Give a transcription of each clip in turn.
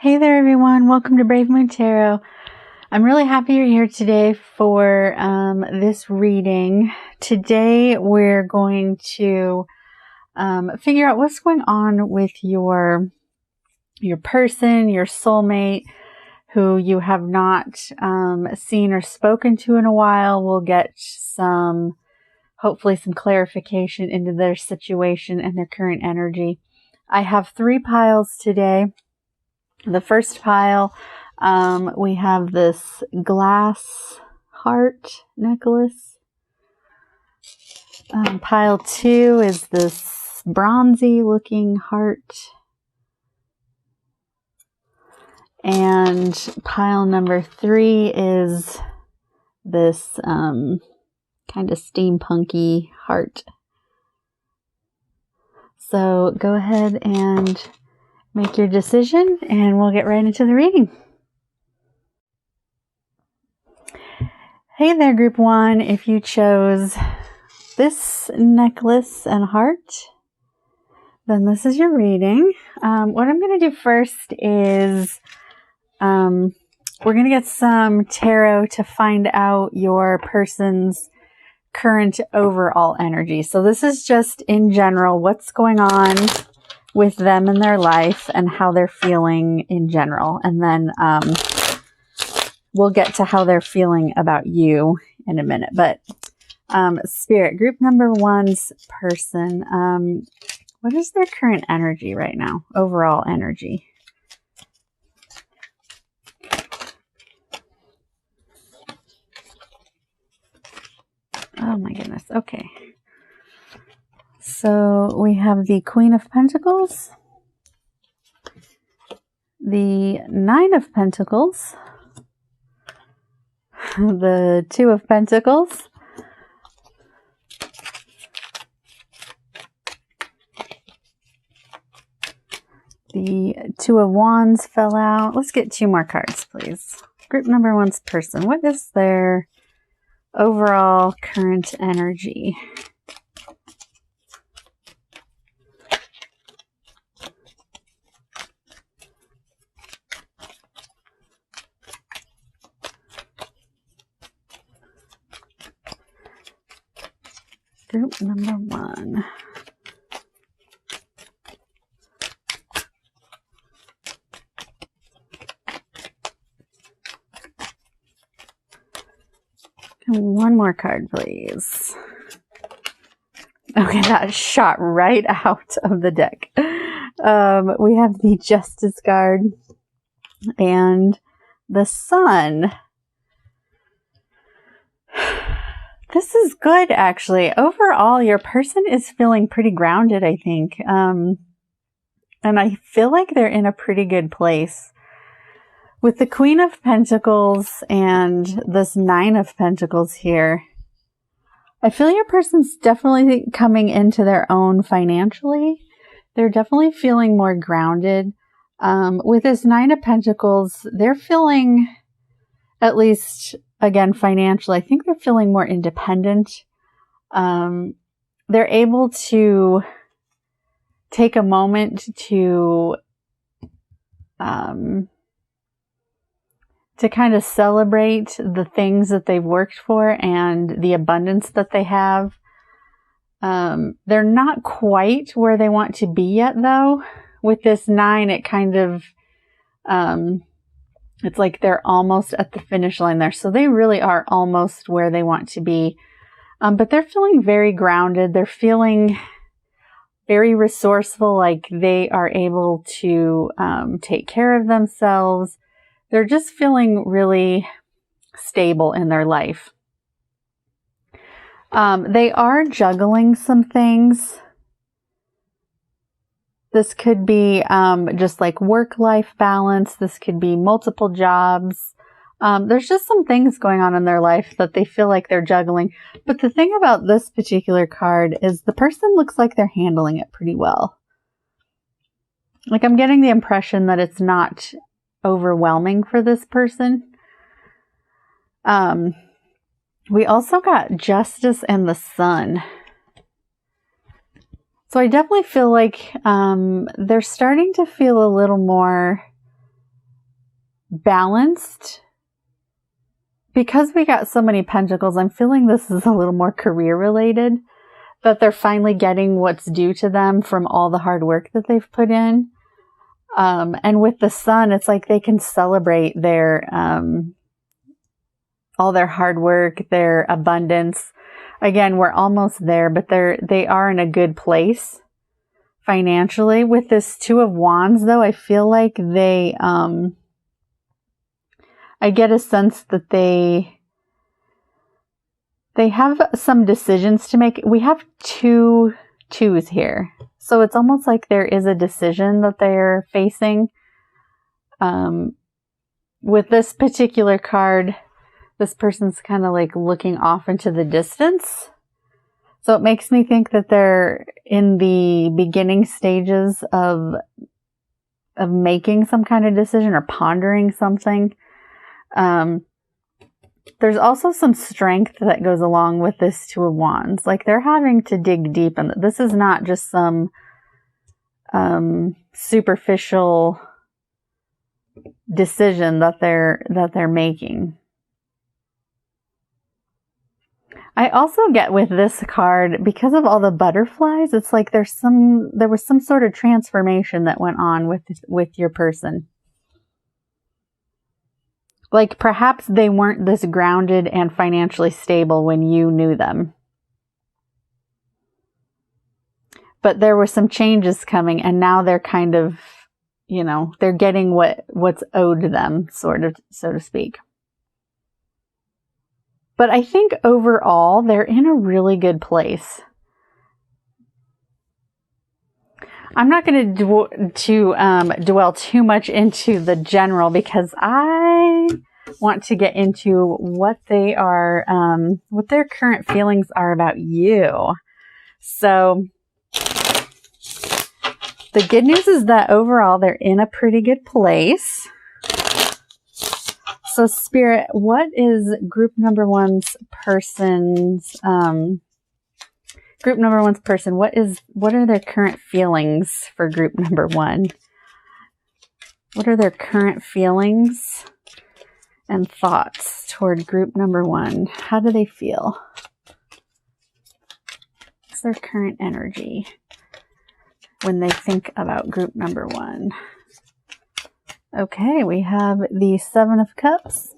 Hey there everyone, welcome to Brave Moon Tarot. I'm really happy you're here today for this reading. Today we're going to figure out what's going on with your person, your soulmate, who you have not seen or spoken to in a while. We'll get hopefully some clarification into their situation and their current energy. I have 3 piles today. The first pile, we have this glass heart necklace. Pile 2 is this bronzy looking heart. And pile number 3 is this kind of steampunky heart. So go ahead and make your decision and we'll get right into the reading. Hey there, group 1. If you chose this necklace and heart, then this is your reading. What I'm going to do first is we're going to get some tarot to find out your person's current overall energy. So this is just in general what's going on with them in their life and how they're feeling in general. And then we'll get to how they're feeling about you in a minute. But Spirit, group number 1's person, what is their current energy right now? Overall energy. Oh my goodness. Okay. So we have the Queen of Pentacles, the 9 of Pentacles, the 2 of Pentacles, the 2 of Wands fell out. Let's get 2 more cards, please. Group number 1's person. What is their overall current energy? Group number 1. One more card, please. Okay, that shot right out of the deck. We have the Justice card and the Sun. This is good, actually. Overall, your person is feeling pretty grounded, I think. And I feel like they're in a pretty good place. With the Queen of Pentacles and this 9 of Pentacles here, I feel your person's definitely coming into their own financially. They're definitely feeling more grounded. With this 9 of Pentacles, they're feeling, at least again financially, I think they're feeling more independent. They're able to take a moment to kind of celebrate the things that they've worked for and the abundance that they have. They're not quite where they want to be yet, though. With this 9, it kind of, it's like they're almost at the finish line there. So they really are almost where they want to be. But they're feeling very grounded. They're feeling very resourceful, like they are able to take care of themselves. They're just feeling really stable in their life. They are juggling some things. This could be just like work-life balance. This could be multiple jobs. There's just some things going on in their life that they feel like they're juggling. But the thing about this particular card is the person looks like they're handling it pretty well. Like I'm getting the impression that it's not overwhelming for this person. We also got Justice and the Sun. So I definitely feel like they're starting to feel a little more balanced. Because we got so many pentacles, I'm feeling this is a little more career related, that they're finally getting what's due to them from all the hard work that they've put in. And with the sun, it's like they can celebrate their, all their hard work, their abundance. Again, we're almost there, but they are in a good place financially. With this Two of Wands, though, I feel like they, I get a sense that they have some decisions to make. We have two twos here. So it's almost like there is a decision that they're facing. With this particular card, this person's kind of like looking off into the distance. So it makes me think that they're in the beginning stages of making some kind of decision or pondering something. There's also some strength that goes along with this Two of Wands. Like they're having to dig deep, and this is not just some superficial decision that they're making. I also get with this card, because of all the butterflies, it's like there was some sort of transformation that went on with your person. Like perhaps they weren't this grounded and financially stable when you knew them. But there were some changes coming, and now they're kind of, you know, they're getting what's owed to them, sort of, so to speak. But I think overall, they're in a really good place. I'm not going to dwell too much into the general, because I want to get into what they are, what their current feelings are about you. So the good news is that overall they're in a pretty good place. So Spirit, what is group number one's person's, what are their current feelings for group number one? What are their current feelings and thoughts toward group number one? How do they feel? What's their current energy when they think about group number one? Okay, we have the Seven of Cups.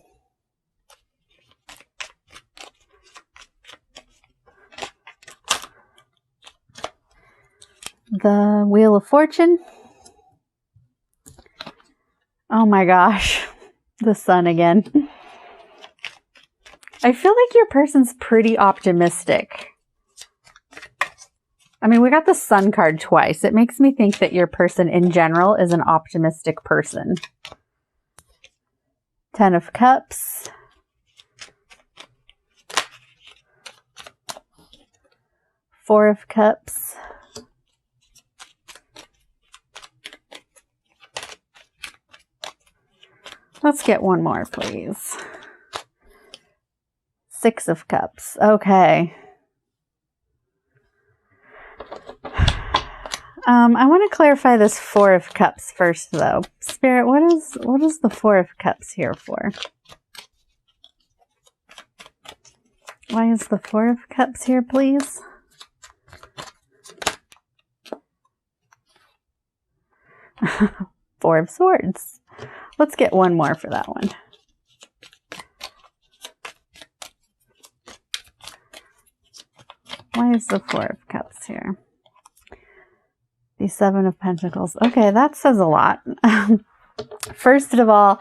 The Wheel of Fortune. Oh my gosh, the Sun again. I feel like your person's pretty optimistic. I mean, we got the Sun card twice. It makes me think that your person in general is an optimistic person. Ten of Cups. Four of Cups. Let's get one more, please. Six of Cups. Okay. I want to clarify this Four of Cups first, though. Spirit, what is the Four of Cups here for? Why is the Four of Cups here, please? Four of Swords. Let's get one more for that one. Why is the Four of Cups here? The Seven of Pentacles. Okay, that says a lot. First of all,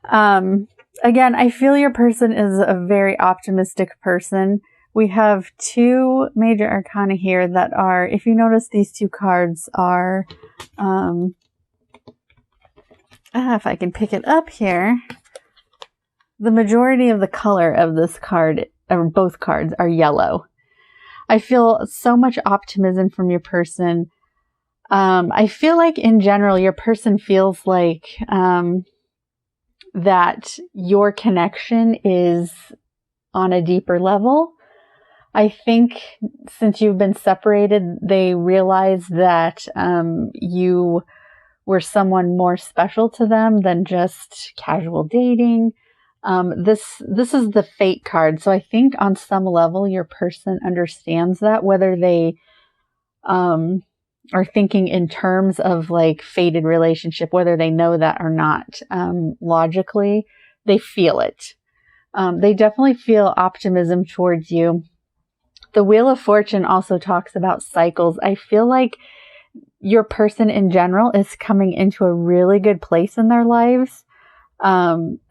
again, I feel your person is a very optimistic person. We have two major arcana here that are, if you notice, these two cards are, if I can pick it up here, the majority of the color of this card, or both cards, are yellow. I feel so much optimism from your person. I feel like in general, your person feels like that your connection is on a deeper level. I think since you've been separated, they realize that you we're someone more special to them than just casual dating. This is the fate card. So I think on some level your person understands that, whether they are thinking in terms of like fated relationship, whether they know that or not. Logically, they feel it. They definitely feel optimism towards you. The Wheel of Fortune also talks about cycles. I feel like your person in general is coming into a really good place in their lives.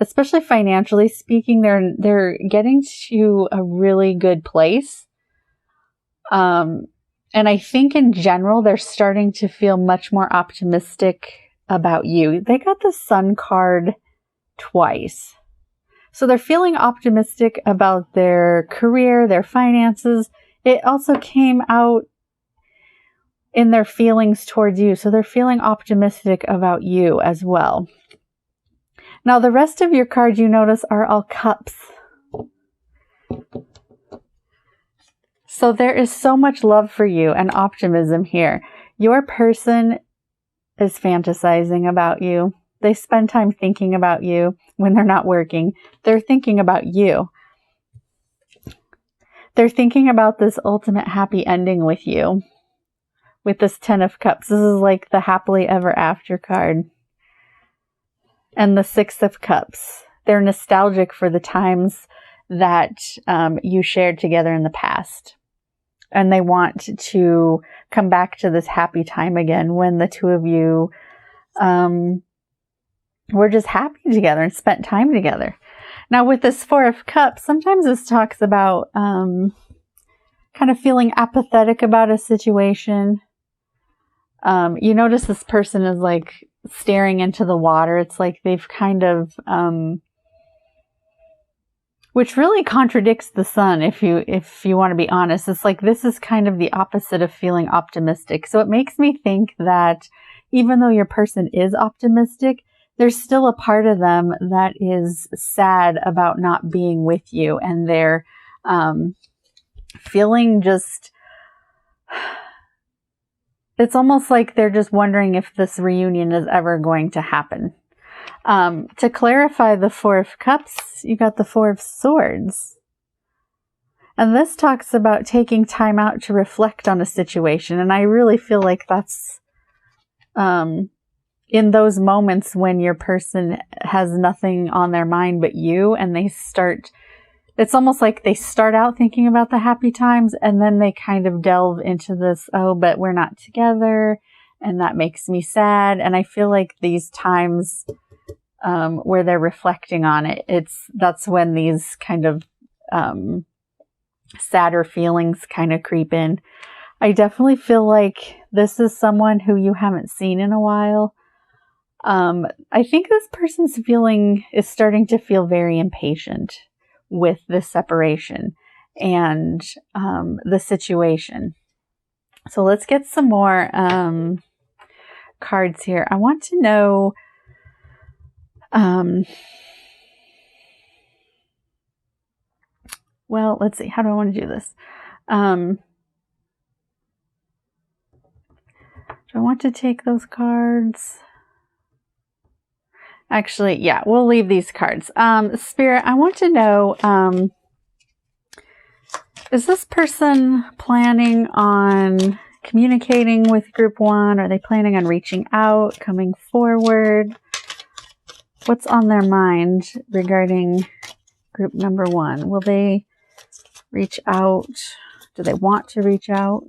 Especially financially speaking, they're getting to a really good place. And I think in general, they're starting to feel much more optimistic about you. They got the Sun card twice. So they're feeling optimistic about their career, their finances. It also came out in their feelings towards you. So they're feeling optimistic about you as well. Now, the rest of your cards you notice are all cups. So there is so much love for you and optimism here. Your person is fantasizing about you. They spend time thinking about you when they're not working. They're thinking about you. They're thinking about this ultimate happy ending with you. With this 10 of Cups. This is like the happily ever after card. And the 6 of Cups. They're nostalgic for the times that you shared together in the past. And they want to come back to this happy time again when the two of you were just happy together and spent time together. Now with this 4 of Cups, sometimes this talks about kind of feeling apathetic about a situation. You notice this person is like staring into the water. It's like they've kind of, which really contradicts the Sun if you want to be honest. It's like this is kind of the opposite of feeling optimistic. So it makes me think that even though your person is optimistic, there's still a part of them that is sad about not being with you, and they're feeling just, it's almost like they're just wondering if this reunion is ever going to happen. To clarify the 4 of Cups, you got the 4 of Swords. And this talks about taking time out to reflect on a situation. And I really feel like that's in those moments when your person has nothing on their mind but you, and they start, it's almost like they start out thinking about the happy times, and then they kind of delve into this, oh, but we're not together, and that makes me sad. And I feel like these times where they're reflecting on it, that's when these kind of sadder feelings kind of creep in. I definitely feel like this is someone who you haven't seen in a while. I think this person's is starting to feel very impatient with this separation and the situation. So let's get some more cards here. I want to know well, let's see. How do I want to do this? Do I want to take those cards? Actually, yeah, we'll leave these cards. Spirit, I want to know, is this person planning on communicating with group 1? Are they planning on reaching out, coming forward? What's on their mind regarding group number 1? Will they reach out? Do they want to reach out?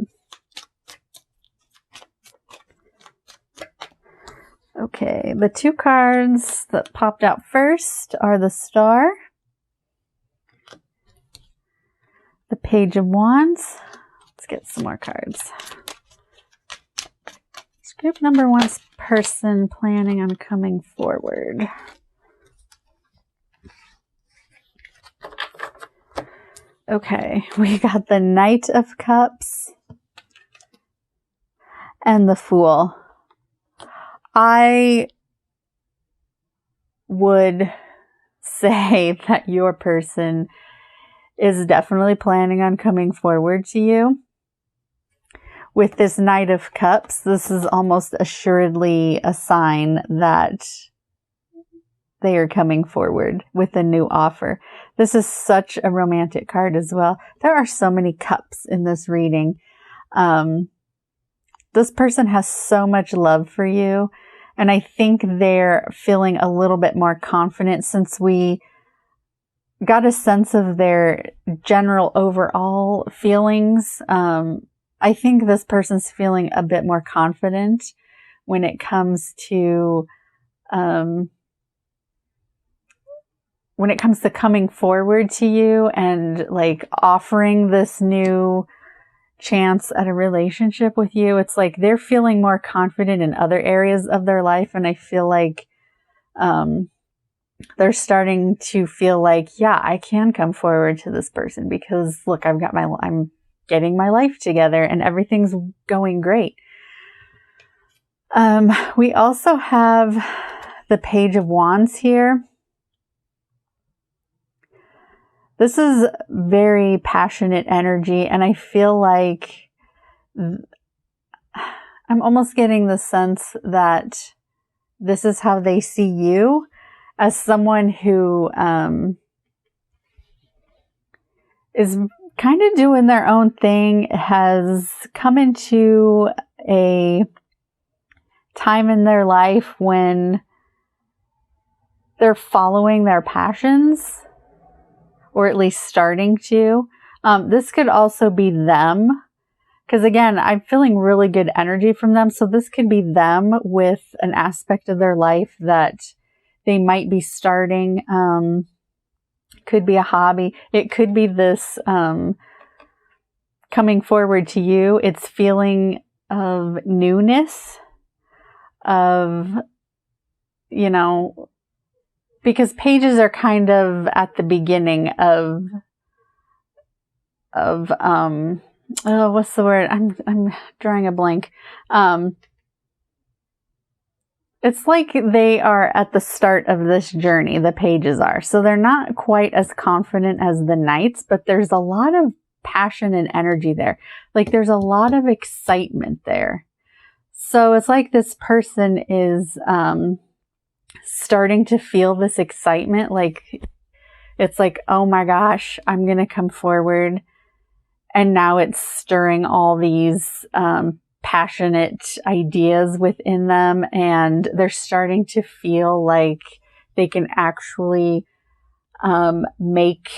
Okay, the 2 cards that popped out first are the Star, the Page of Wands. Let's get some more cards. Is group number 1's person planning on coming forward? Okay, we got the Knight of Cups and the Fool. I would say that your person is definitely planning on coming forward to you. with this Knight of Cups, this is almost assuredly a sign that they are coming forward with a new offer. This is such a romantic card as well. There are so many cups in this reading. This person has so much love for you. And I think they're feeling a little bit more confident since we got a sense of their general overall feelings. I think this person's feeling a bit more confident when it comes to coming forward to you and like offering this new chance at a relationship with you. It's like they're feeling more confident in other areas of their life, and I feel like they're starting to feel like, yeah, I can come forward to this person because look, I'm getting my life together and everything's going great. We also have the Page of Wands here. This is very passionate energy, and I feel like I'm almost getting the sense that this is how they see you, as someone who is kind of doing their own thing, has come into a time in their life when they're following their passions, or at least starting to. This could also be them, because again, I'm feeling really good energy from them. So this could be them with an aspect of their life that they might be starting. Could be a hobby. It could be this coming forward to you. It's feeling of newness, of, you know, because pages are kind of at the beginning of what's the word? I'm drawing a blank. It's like they are at the start of this journey, the pages are. So they're not quite as confident as the Knights, but there's a lot of passion and energy there. Like there's a lot of excitement there. So it's like this person is starting to feel this excitement. Like it's like, oh my gosh, I'm going to come forward. And now it's stirring all these passionate ideas within them, and they're starting to feel like they can actually make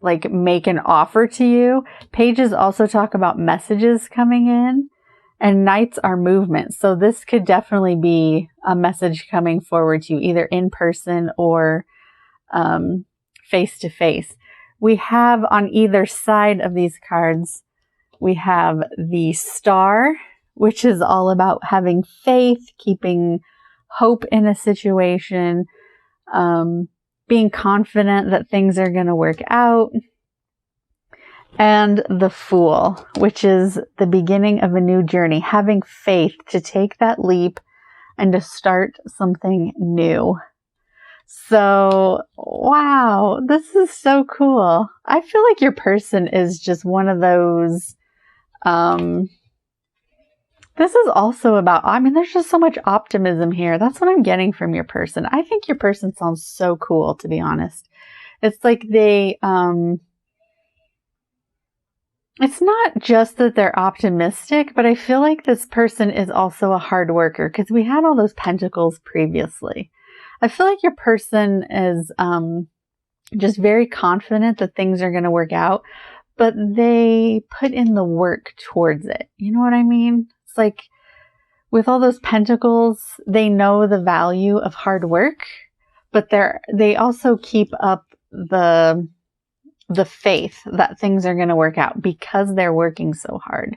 an offer to you. Pages also talk about messages coming in, and Knights are movement. So this could definitely be a message coming forward to you, either in person or face to face. We have on either side of these cards, we have the Star, which is all about having faith, keeping hope in a situation, being confident that things are going to work out. And the Fool, which is the beginning of a new journey, having faith to take that leap and to start something new. So, wow, this is so cool. I feel like your person is just one of those, this is also about, there's just so much optimism here. That's what I'm getting from your person. I think your person sounds so cool, to be honest. It's like they, it's not just that they're optimistic, but I feel like this person is also a hard worker, because we had all those pentacles previously. I feel like your person is just very confident that things are going to work out, but they put in the work towards it. You know what I mean? It's like with all those pentacles, they know the value of hard work, but they also keep up the faith that things are going to work out because they're working so hard.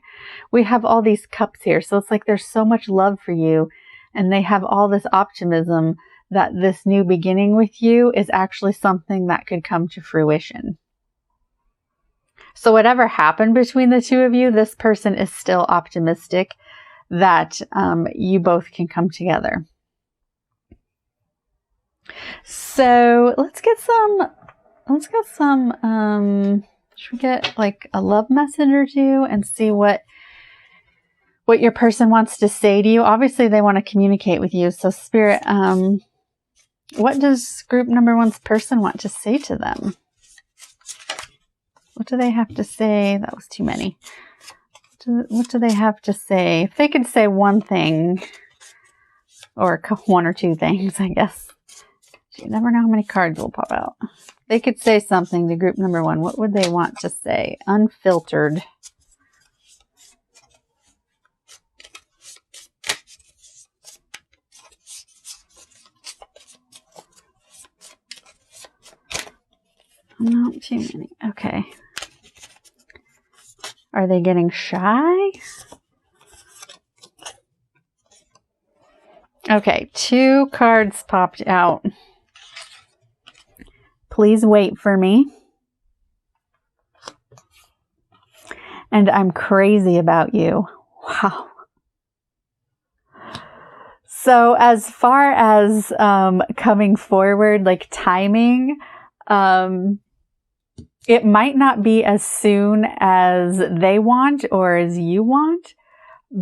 We have all these cups here. So it's like there's so much love for you, and they have all this optimism that this new beginning with you is actually something that could come to fruition. So whatever happened between the two of you, this person is still optimistic that you both can come together. So let's get some Should we get like a love message or two and see what your person wants to say to you? Obviously, they want to communicate with you. So Spirit, what does group number 1's person want to say to them? What do they have to say? That was too many. What do they have to say? If they could say one thing, or one or two things, I guess. You never know how many cards will pop out. They could say something to group number 1. What would they want to say? Unfiltered. Not too many. Okay. Are they getting shy? Okay, 2 cards popped out. Please wait for me. And I'm crazy about you. Wow. So as far as coming forward, like timing, it might not be as soon as they want or as you want,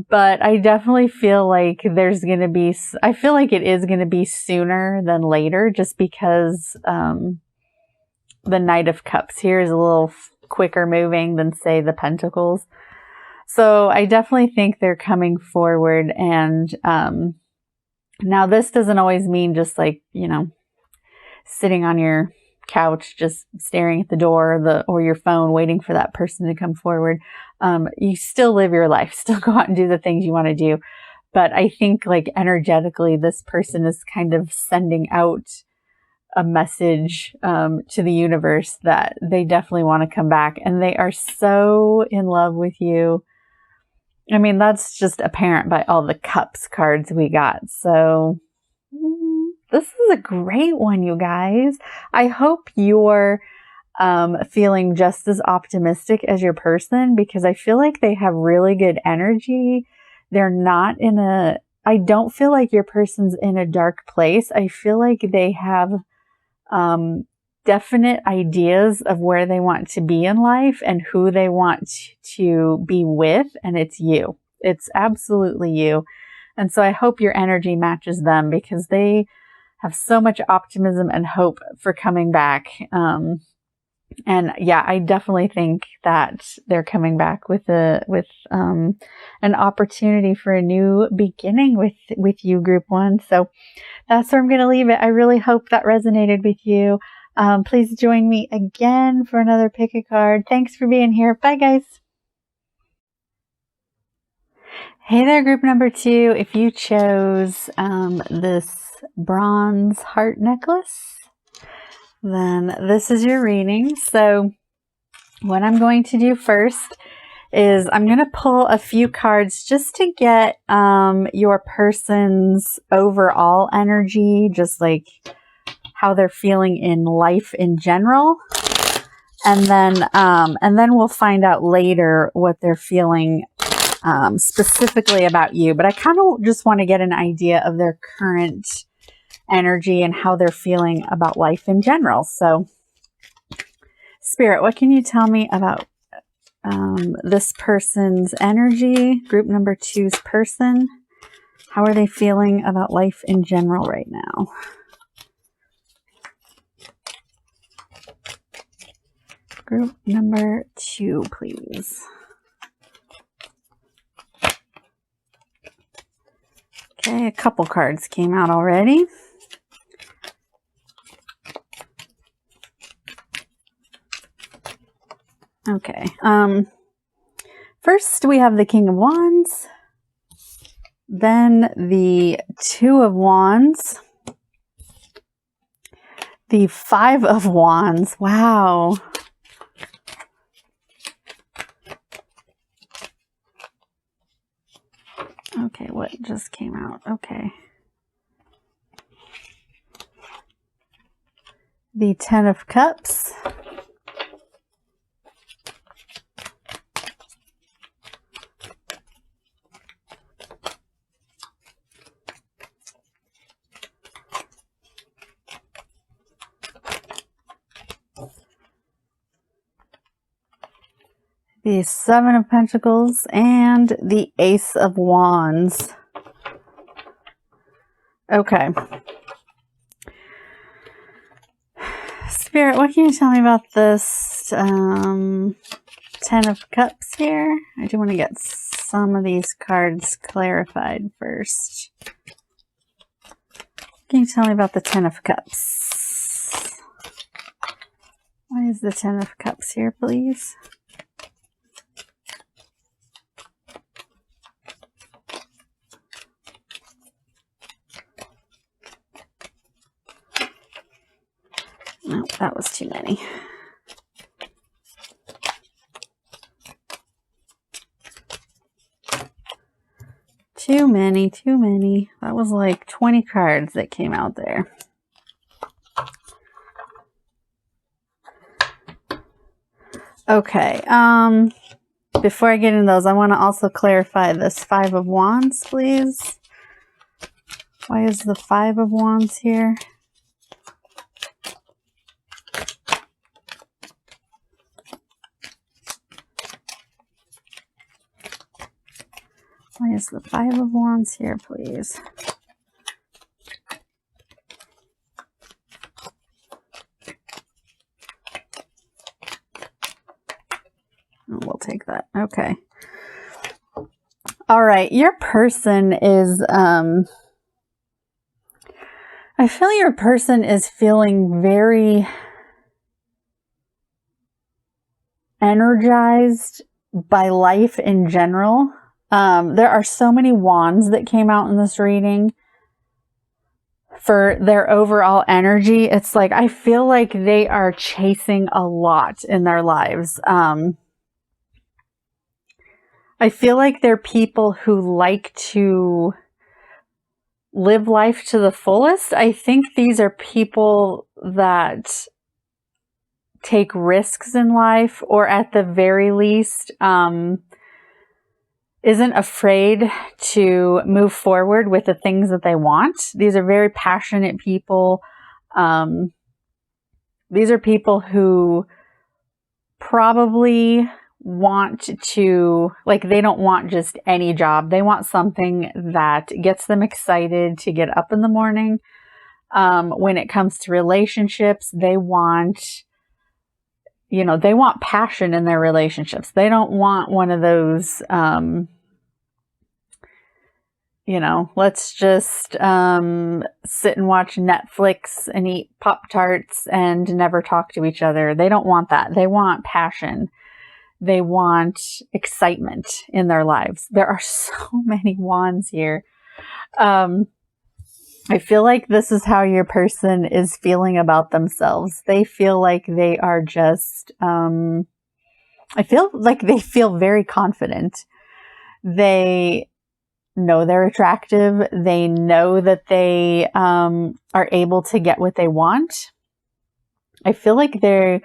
but I definitely feel like I feel like it is going to be sooner than later, just because the Knight of Cups here is a little quicker moving than, say, the Pentacles. So I definitely think they're coming forward. And now this doesn't always mean just like, sitting on your couch, just staring at the door or your phone, waiting for that person to come forward. You still live your life, still go out and do the things you want to do. But I think like energetically, this person is kind of sending out a message to the universe that they definitely want to come back, and they are so in love with you. I mean, that's just apparent by all the Cups cards we got. So this is a great one, you guys. I hope you're feeling just as optimistic as your person, because I feel like they have really good energy. They're not I don't feel like your person's in a dark place. I feel like they have definite ideas of where they want to be in life and who they want to be with. And it's you. It's absolutely you. And so I hope your energy matches them, because they have so much optimism and hope for coming back. And yeah, I definitely think that they're coming back with an opportunity for a new beginning with you, group 1. So that's where I'm going to leave it. I really hope that resonated with you. Please join me again for another pick a card. Thanks for being here. Bye, guys. Hey there, group number 2. If you chose this bronze heart necklace, then this is your reading. So what I'm going to do first is I'm going to pull a few cards just to get your person's overall energy, just like how they're feeling in life in general. And then we'll find out later what they're feeling specifically about you. But I kind of just want to get an idea of their current energy and how they're feeling about life in general. So Spirit, what can you tell me about this person's energy, group number 2's person? How are they feeling about life in general right now? Group number 2, please. Okay, a couple cards came out already. Okay. First we have the King of Wands, then the 2 of Wands, the 5 of Wands. Wow. Okay, what just came out? Okay. The 10 of Cups. the Seven of Pentacles, and the Ace of Wands. Okay. Spirit, what can you tell me about this Ten of Cups here? I do want to get some of these cards clarified first. Can you tell me about the Ten of Cups? Why is the Ten of Cups here, please? No, that was too many. Too many, too many. That was like 20 cards that came out there. Okay, before I get into those, I want to also clarify this Five of Wands, please. Why is the Five of Wands here? Why is the Five of Wands here, please? Oh, we'll take that. Okay. All right. Your person is, I feel your person is feeling very energized by life in general. There are so many wands that came out in this reading for their overall energy. It's like, I feel like they are chasing a lot in their lives. I feel like they're people who like to live life to the fullest. I think these are people that take risks in life, or at the very least, isn't afraid to move forward with the things that they want. These are very passionate people. These are people who probably want to, like, they don't want just any job. They want something that gets them excited to get up in the morning. When it comes to relationships, they want, you know, they want passion in their relationships. They don't want one of those, you know, let's just sit and watch Netflix and eat Pop-Tarts and never talk to each other. They don't want that. They want passion. They want excitement in their lives. There are so many wands here. I feel like this is how your person is feeling about themselves. They feel like they are just, I feel like they feel very confident. They know they're attractive. They know that they are able to get what they want. I feel like they're,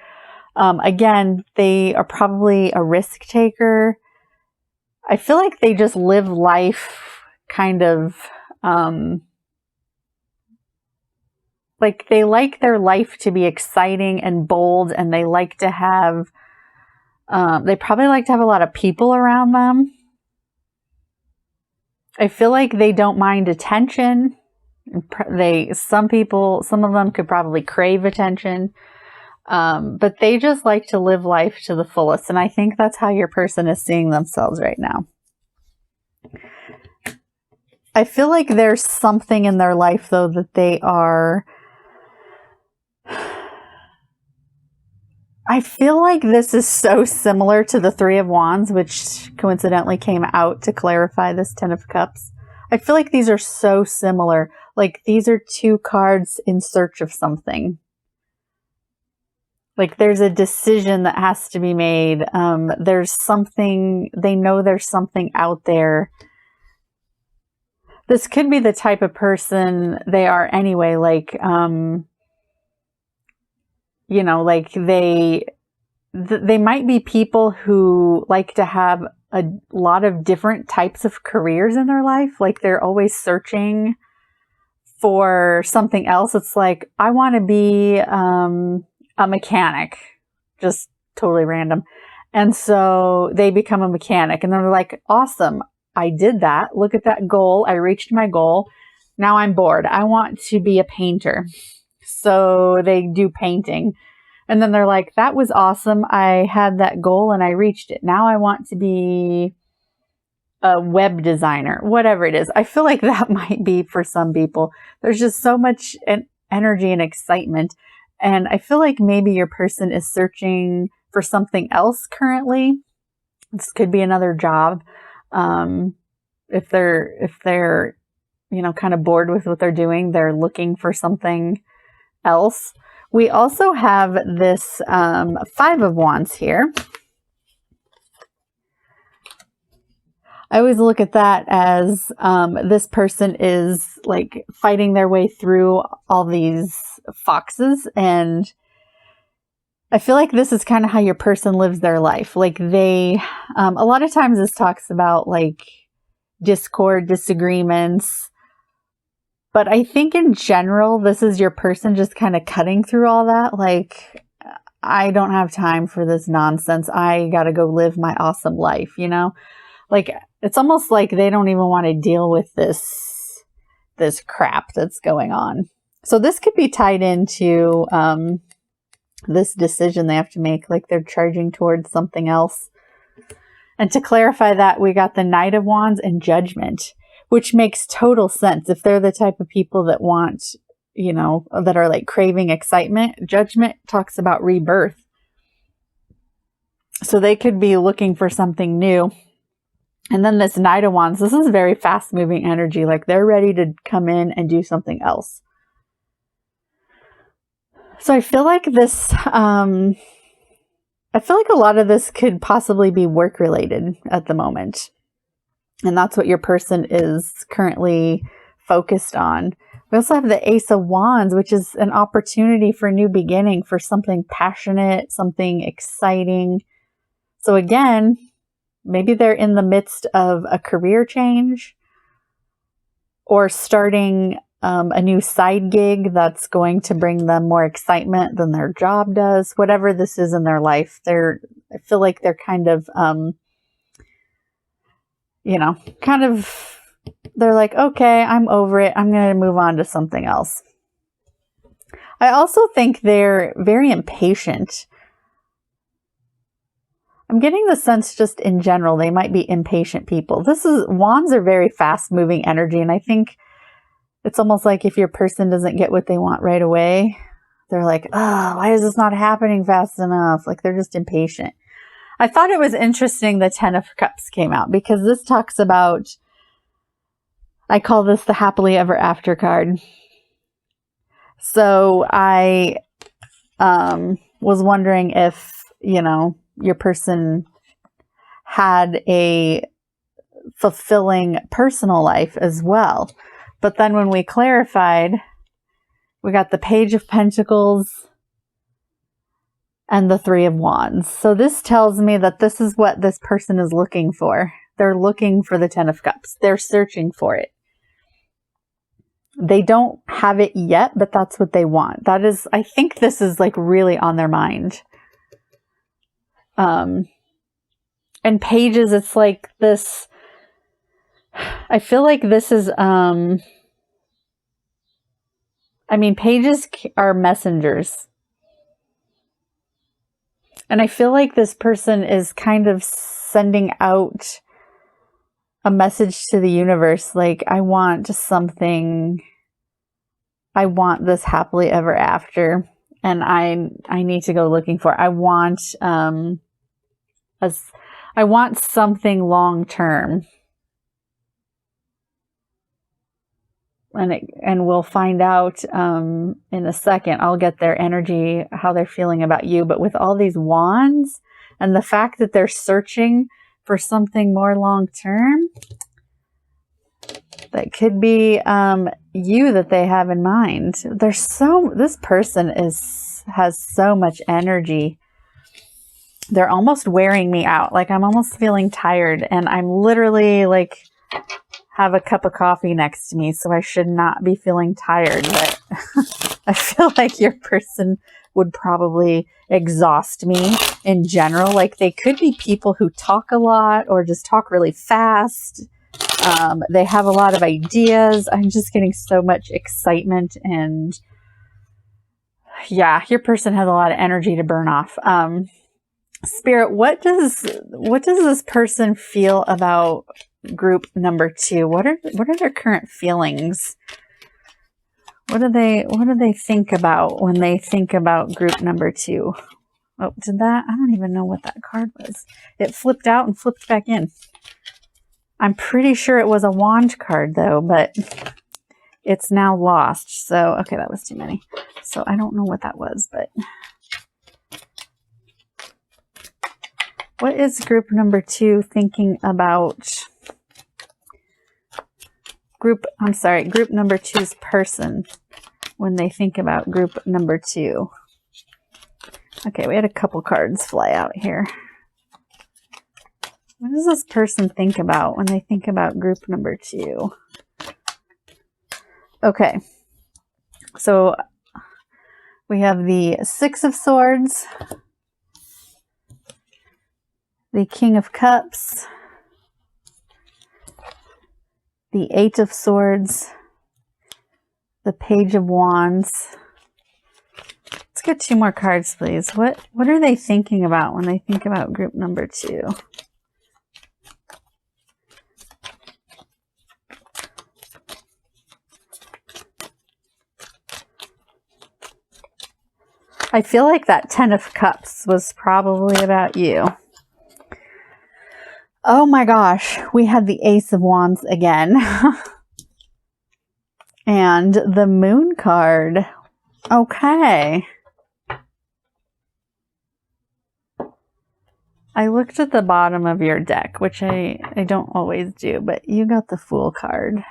again, they are probably a risk taker. I feel like they just live life kind of, like they like their life to be exciting and bold, and they like to have, they probably like to have a lot of people around them. I feel like they don't mind attention. Some of them could probably crave attention. But they just like to live life to the fullest. And I think that's how your person is seeing themselves right now. I feel like there's something in their life, though, that they are, I feel like this is so similar to the Three of Wands, which coincidentally came out to clarify this Ten of Cups. I feel like these are so similar. Like, these are two cards in search of something. Like, there's a decision that has to be made. There's something, they know there's something out there. This could be the type of person they are anyway. Like, you know, like they might be people who like to have a lot of different types of careers in their life. Like, they're always searching for something else. It's like, I want to be, a mechanic, just totally random. And so they become a mechanic, and then they're like, awesome, I did that. Look at that goal. I reached my goal. Now I'm bored. I want to be a painter. So they do painting. And then they're like, that was awesome. I had that goal and I reached it. Now I want to be a web designer, whatever it is. I feel like that might be for some people. There's just so much energy and excitement. And I feel like maybe your person is searching for something else currently. This could be another job. If they're, you know, kind of bored with what they're doing, they're looking for something else. We also have this 5 of Wands here. I always look at that as this person is like fighting their way through all these foxes, and I feel like this is kind of how your person lives their life. Like they, a lot of times this talks about like discord, disagreements, but I think in general, this is your person just kind of cutting through all that. Like, I don't have time for this nonsense. I got to go live my awesome life, you know? Like, it's almost like they don't even want to deal with this crap that's going on. So this could be tied into this decision they have to make, like they're charging towards something else. And to clarify that, we got the Knight of Wands and Judgment, which makes total sense. If they're the type of people that want, you know, that are like craving excitement, Judgment talks about rebirth. So they could be looking for something new. And then this Knight of Wands, this is very fast moving energy. Like they're ready to come in and do something else. So I feel like this, I feel like a lot of this could possibly be work related at the moment. And that's what your person is currently focused on. We also have the Ace of Wands, which is an opportunity for a new beginning, for something passionate, something exciting. So again, maybe they're in the midst of a career change or starting a new side gig that's going to bring them more excitement than their job does. Whatever this is in their life, I feel like they're kind of, you know, they're like, okay, I'm over it. I'm going to move on to something else. I also think they're very impatient. I'm getting the sense just in general, they might be impatient people. Wands are very fast moving energy. And I think it's almost like if your person doesn't get what they want right away, they're like, oh, why is this not happening fast enough? Like they're just impatient. I thought it was interesting the 10 of Cups came out because this talks about, I call this the happily ever after card. So I was wondering if, you know, your person had a fulfilling personal life as well. But then when we clarified, we got the Page of Pentacles and the 3 of Wands. So this tells me that this is what this person is looking for. They're looking for the 10 of Cups. They're searching for it. They don't have it yet, but that's what they want. I think this is like really on their mind. And Pages, it's like this, I feel like this is, Pages are messengers. And I feel like this person is kind of sending out a message to the universe. Like, I want this happily ever after. And I need to go looking for it. I want something long term. And we'll find out in a second. I'll get their energy, how they're feeling about you. But with all these wands and the fact that they're searching for something more long term, that could be you that they have in mind. This person has so much energy. They're almost wearing me out. Like I'm almost feeling tired, and I'm literally like have a cup of coffee next to me, so I should not be feeling tired, but I feel like your person would probably exhaust me in general. Like, they could be people who talk a lot or just talk really fast. They have a lot of ideas. I'm just getting so much excitement, and yeah, your person has a lot of energy to burn off. Spirit, what does this person feel about group number 2? What are their current feelings? What do they think about when they think about group number 2? Oh, did that? I don't even know what that card was. It flipped out and flipped back in. I'm pretty sure it was a wand card though, but it's now lost. So, okay, that was too many. So I don't know what that was, but what is group number 2 thinking about? Group number 2's person when they think about group number 2. Okay, we had a couple cards fly out here. What does this person think about when they think about group number 2? Okay, so we have the 6 of Swords, the King of Cups, the 8 of Swords, the Page of Wands. Let's get 2 more cards, please. What are they thinking about when they think about group number 2? I feel like that 10 of Cups was probably about you. Oh my gosh, we had the Ace of Wands again. And the Moon card. Okay. I looked at the bottom of your deck, which I don't always do, but you got the Fool card.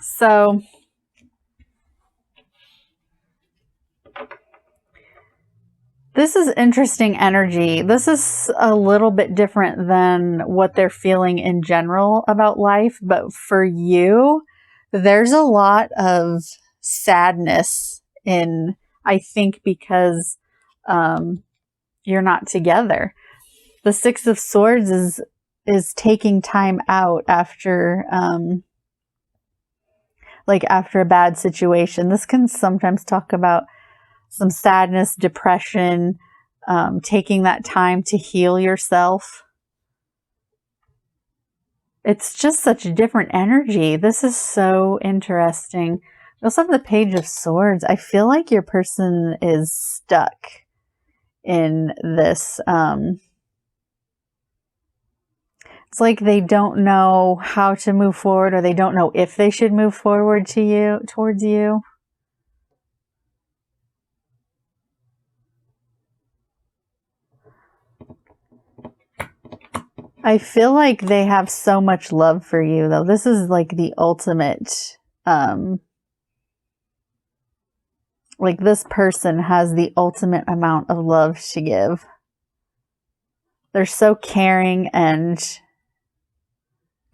So this is interesting energy. This is a little bit different than what they're feeling in general about life. But for you, there's a lot of sadness in, I think, because you're not together. The 6 of Swords is taking time out after after a bad situation. This can sometimes talk about some sadness, depression, taking that time to heal yourself. It's just such a different energy. This is so interesting. We also have the Page of Swords. I feel like your person is stuck in this. It's like they don't know how to move forward, or they don't know if they should move forward towards you. I feel like they have so much love for you, though. This is like the ultimate, like this person has the ultimate amount of love to give. They're so caring and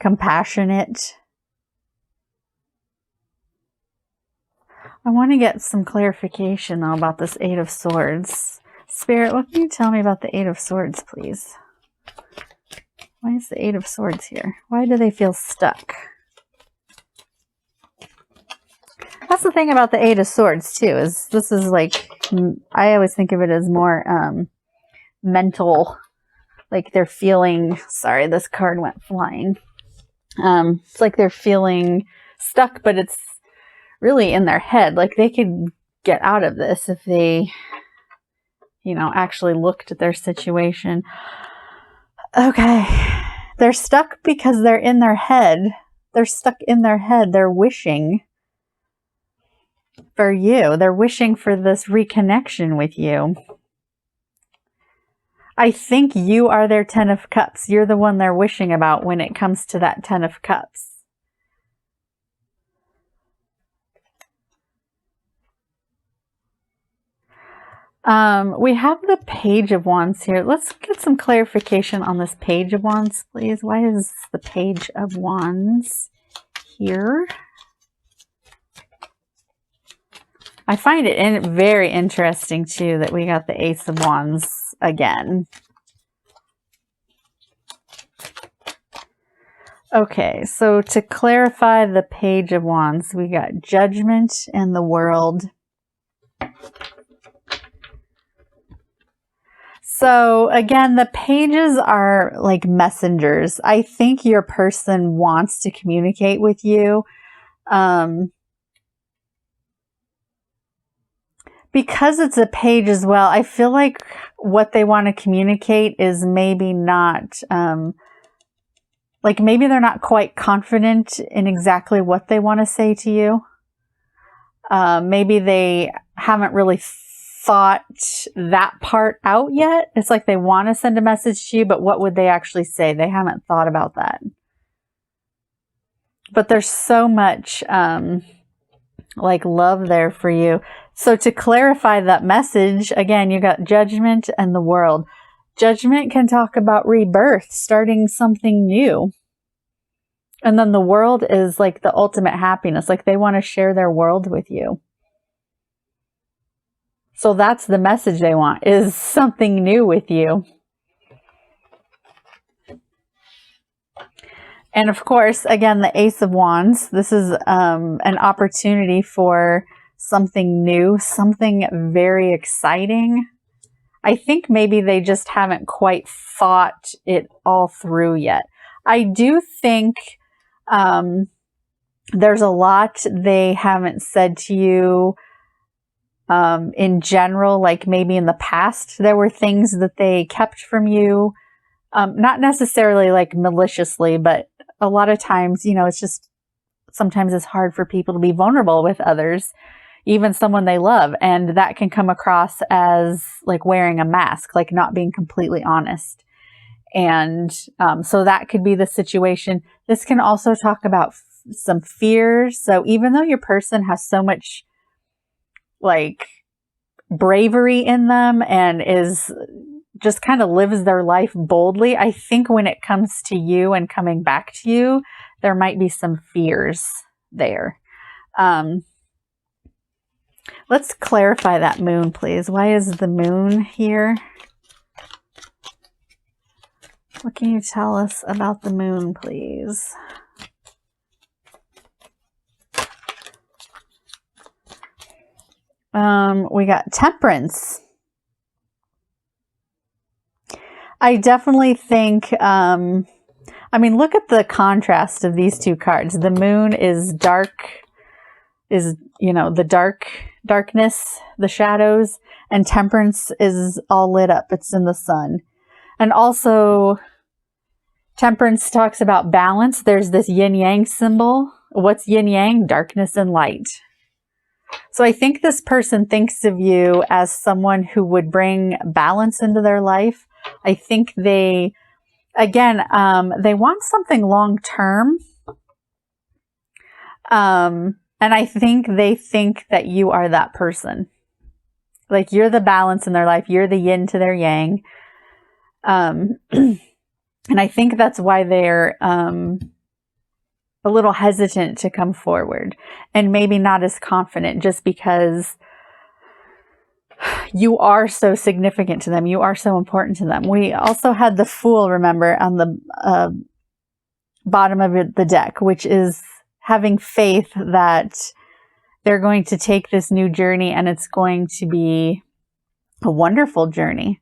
compassionate. I want to get some clarification, though, about this 8 of Swords. Spirit, what can you tell me about the 8 of Swords, please? Why is the 8 of Swords here? Why do they feel stuck? That's the thing about the 8 of Swords, too, is this is like, I always think of it as more mental, like they're feeling, sorry, this card went flying. It's like they're feeling stuck, but it's really in their head. Like they could get out of this if they, actually looked at their situation. Okay. They're stuck because they're in their head. They're stuck in their head. They're wishing for you. They're wishing for this reconnection with you. I think you are their 10 of Cups. You're the one they're wishing about when it comes to that 10 of Cups. We have the Page of Wands here. Let's get some clarification on this Page of Wands, please. Why is the Page of Wands here? I find it very interesting too that we got the Ace of Wands again. Okay, so to clarify the Page of Wands, we got Judgment and the World. So again, the pages are like messengers. I think your person wants to communicate with you. Because it's a page as well, I feel like what they want to communicate is maybe not, like maybe they're not quite confident in exactly what they want to say to you. Maybe they haven't really thought that part out yet. It's like they want to send a message to you, but what would they actually say? They haven't thought about that. But there's so much like love there for you. So to clarify that message, again, you got Judgment and the World. Judgment can talk about rebirth, starting something new. And then the World is like the ultimate happiness. Like they want to share their world with you. So that's the message they want, is something new with you. And of course, again, the Ace of Wands. This is an opportunity for something new, something very exciting. I think maybe they just haven't quite thought it all through yet. I do think there's a lot they haven't said to you in general, like maybe in the past there were things that they kept from you, not necessarily like maliciously, but a lot of times, you know, it's just sometimes it's hard for people to be vulnerable with others, even someone they love. And that can come across as like wearing a mask, like not being completely honest. And so that could be the situation. This can also talk about some fears. So even though your person has so much like bravery in them and is just kind of lives their life boldly, I think when it comes to you and coming back to you, there might be some fears there. Let's clarify that moon, please. Why is the moon here? What can you tell us about the moon, please? We got Temperance. I definitely think, I mean, look at the contrast of these two cards. The moon is dark, you know, the darkness, the shadows, and Temperance is all lit up. It's in the sun. And also, Temperance talks about balance. There's this yin-yang symbol. What's yin-yang? Darkness and light. So I think this person thinks of you as someone who would bring balance into their life. I think they, again, they want something long-term. And I think they think that you are that person. Like you're the balance in their life. You're the yin to their yang. And I think that's why they're a little hesitant to come forward and maybe not as confident, just because you are so significant to them. You are so important to them. We also had the Fool, remember, on the bottom of the deck, which is having faith that they're going to take this new journey and it's going to be a wonderful journey.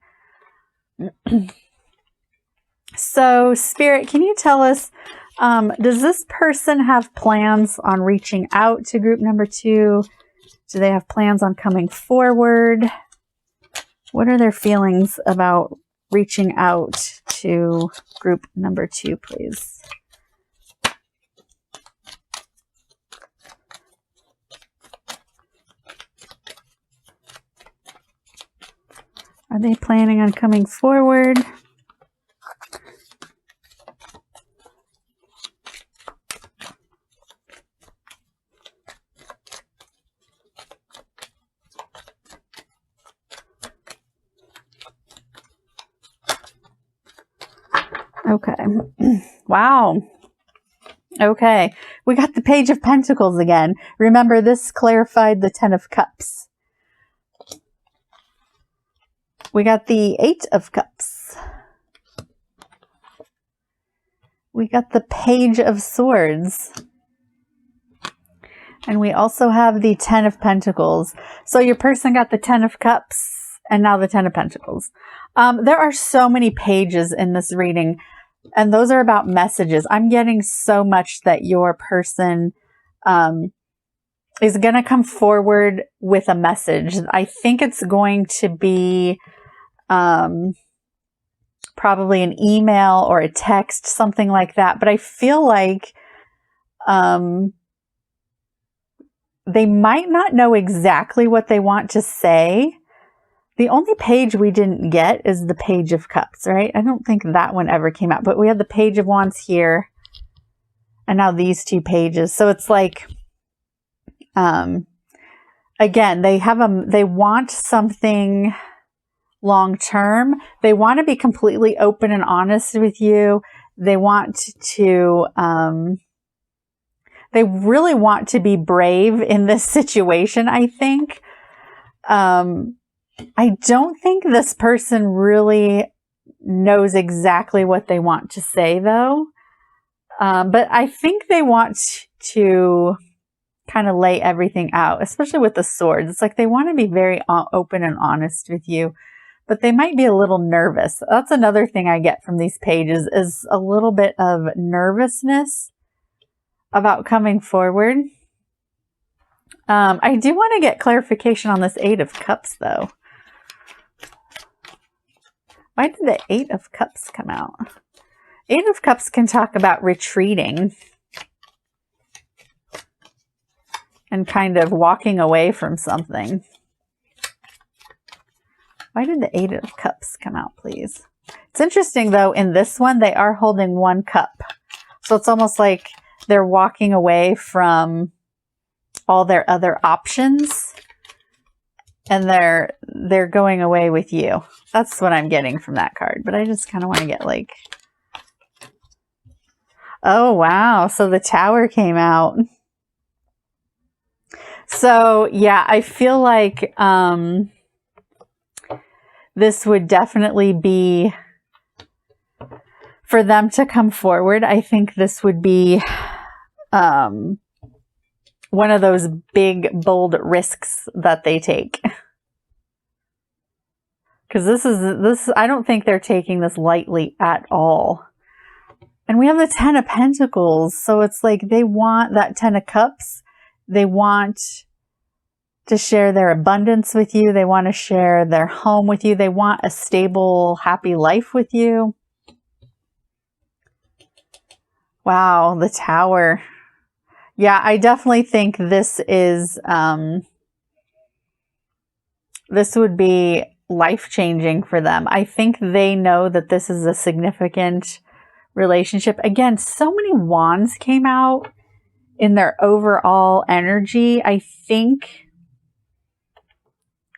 So, Spirit, can you tell us, does this person have plans on reaching out to group number 2? Do they have plans on coming forward? What are their feelings about reaching out to group number 2, please? Are they planning on coming forward? Okay. Wow. Okay, we got the Page of Pentacles again. Remember, this clarified the Ten of Cups. We got the Eight of Cups. We got the Page of Swords. And we also have the Ten of Pentacles. So your person got the Ten of Cups and now the Ten of Pentacles. There are so many pages in this reading, and those are about messages. I'm getting so much that your person is going to come forward with a message. I think it's going to be probably an email or a text, something like that. But I feel like they might not know exactly what they want to say. The only page we didn't get is the Page of Cups, right? I don't think that one ever came out, but we have the Page of Wands here and now these two pages. So it's like, again, they want something long-term. They want to be completely open and honest with you. They want to, they really want to be brave in this situation, I think. I don't think this person really knows exactly what they want to say, though. But I think they want to kind of lay everything out, especially with the swords. It's like they want to be very open and honest with you, but they might be a little nervous. That's another thing I get from these pages, is a little bit of nervousness about coming forward. I do want to get clarification on this Eight of Cups, though. Why did the Eight of Cups come out? Eight of Cups can talk about retreating and kind of walking away from something. Why did the Eight of Cups come out, please? It's interesting, though, in this one, they are holding one cup. So it's almost like they're walking away from all their other options, and they're going away with you. That's what I'm getting from that card. But I just kind of want to get like, oh wow, so the Tower came out. So yeah, I feel like this would definitely be for them to come forward. I think this would be one of those big, bold risks that they take. Because this, I don't think they're taking this lightly at all. And we have the Ten of Pentacles. So it's like they want that Ten of Cups. They want to share their abundance with you. They want to share their home with you. They want a stable, happy life with you. Wow, the Tower. Yeah, I definitely think this is, this would be life-changing for them. I think they know that this is a significant relationship. Again, so many wands came out in their overall energy. I think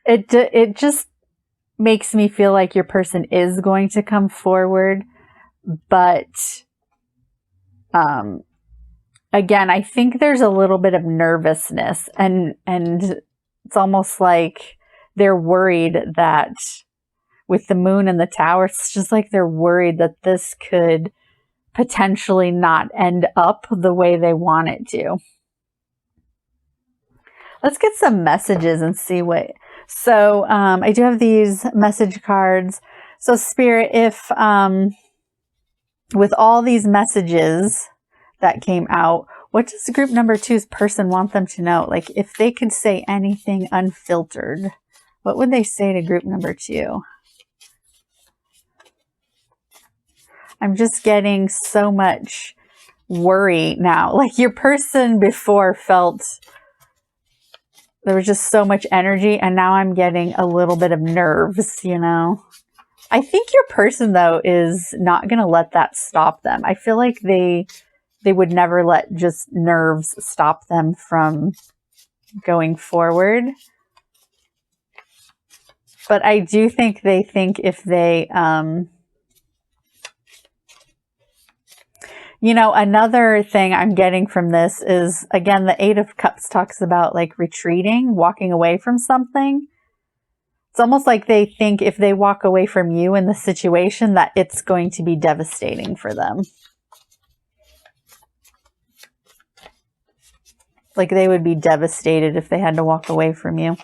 it just makes me feel like your person is going to come forward. But, again, I think there's a little bit of nervousness, and it's almost like they're worried that with the Moon and the Tower, it's just like they're worried that this could potentially not end up the way they want it to. Let's get some messages and see what... So I do have these message cards. So Spirit, if with all these messages that came out, what does group number 2's person want them to know? Like, if they could say anything unfiltered, what would they say to group number 2? I'm just getting so much worry now. Like, your person before felt there was just so much energy, and now I'm getting a little bit of nerves, you know? I think your person, though, is not going to let that stop them. I feel like they would never let just nerves stop them from going forward. But I do think they think if they, You know, another thing I'm getting from this is, again, the Eight of Cups talks about like retreating, walking away from something. It's almost like they think if they walk away from you in the situation that it's going to be devastating for them. Like they would be devastated if they had to walk away from you.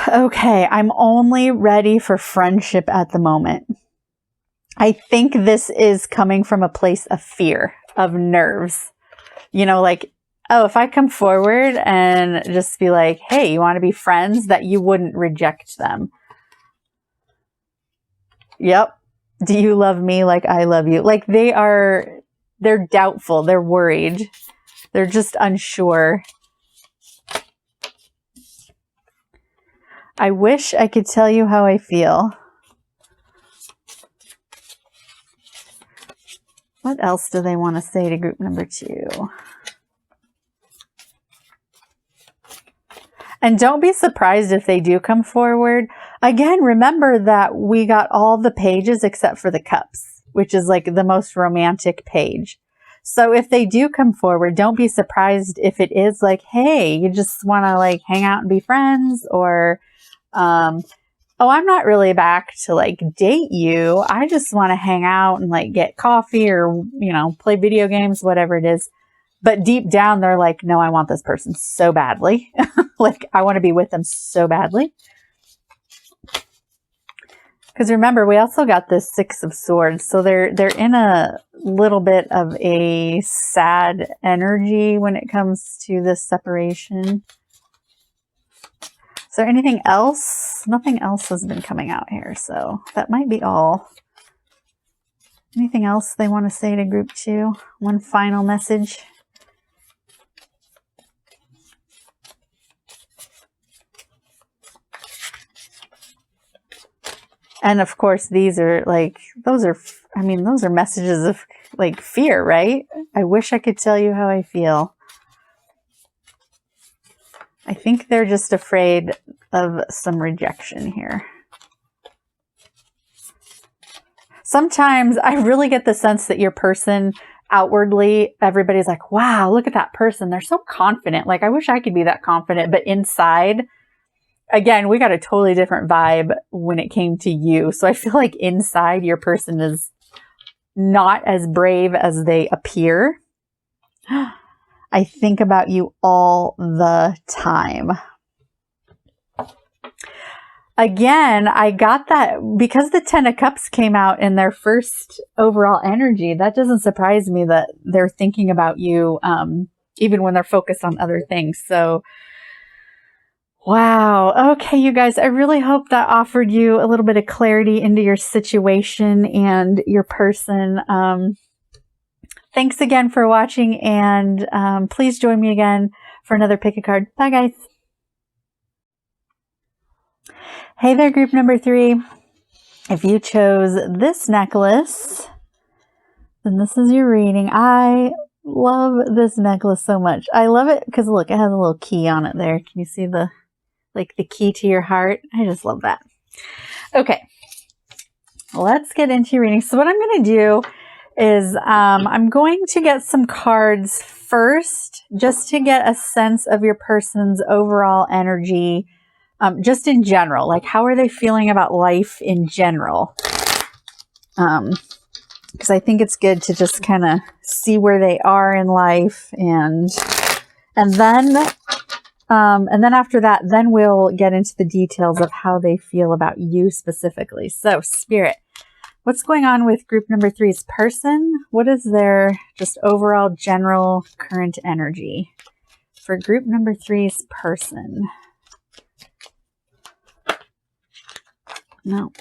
Okay, I'm only ready for friendship at the moment. I think this is coming from a place of fear, of nerves. You know, like, oh, if I come forward and just be like, hey, you want to be friends, that you wouldn't reject them. Yep. Do you love me like I love you? Like they're doubtful. They're worried. They're just unsure. I wish I could tell you how I feel. What else do they want to say to group number 2? And don't be surprised if they do come forward. Again, remember that we got all the pages except for the cups, which is like the most romantic page. So if they do come forward, don't be surprised if it is like, hey, you just want to like hang out and be friends, or, oh, I'm not really back to like date you. I just want to hang out and like get coffee or, you know, play video games, whatever it is. But deep down, they're like, no, I want this person so badly. Like, I want to be with them so badly. Because remember, we also got this Six of Swords. So they're in a little bit of a sad energy when it comes to this separation. Is there anything else? Nothing else has been coming out here. So that might be all. Anything else they want to say to group 2? One final message. And of course, these are like, those are messages of like fear, right? I wish I could tell you how I feel. I think they're just afraid of some rejection here. Sometimes I really get the sense that your person outwardly, everybody's like, wow, look at that person. They're so confident. Like, I wish I could be that confident. But inside, again, we got a totally different vibe when it came to you. So I feel like inside your person is not as brave as they appear. I think about you all the time. Again, I got that because the Ten of Cups came out in their first overall energy. That doesn't surprise me that they're thinking about you, even when they're focused on other things. So wow. Okay, you guys, I really hope that offered you a little bit of clarity into your situation and your person. Thanks again for watching, and please join me again for another pick a card. Bye, guys. Hey there, group number 3. If you chose this necklace, then this is your reading. I love this necklace so much. I love it because look, it has a little key on it there. Can you see the key to your heart? I just love that. Okay, let's get into your reading. So what I'm going to do is I'm going to get some cards first, just to get a sense of your person's overall energy, just in general. Like, how are they feeling about life in general? Because I think it's good to just kind of see where they are in life, and then after that, then we'll get into the details of how they feel about you specifically. So, Spirit, what's going on with group number 3's person? What is their just overall general current energy for group number 3's person? No.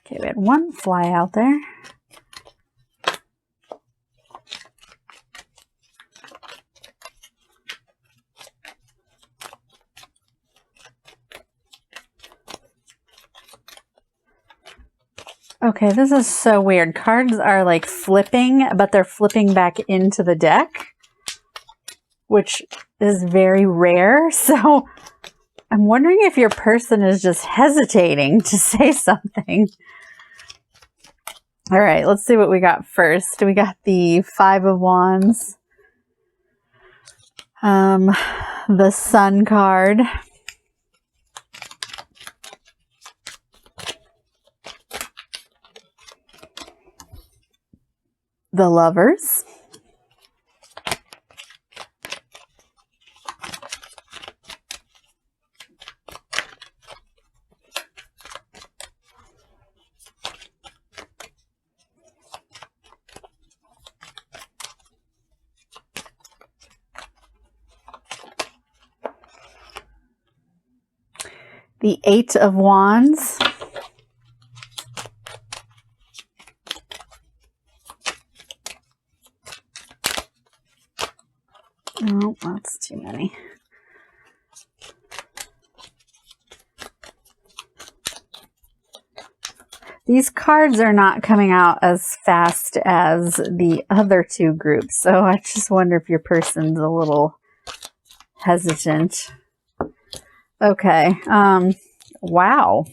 Okay, we had one fly out there. Okay, this is so weird. Cards are like flipping, but they're flipping back into the deck, which is very rare. So I'm wondering if your person is just hesitating to say something. All right, let's see what we got first. We got the Five of Wands, the Sun card, the Lovers, the Eight of Wands, oh, that's too many. These cards are not coming out as fast as the other two groups, so I just wonder if your person's a little hesitant. Okay, wow.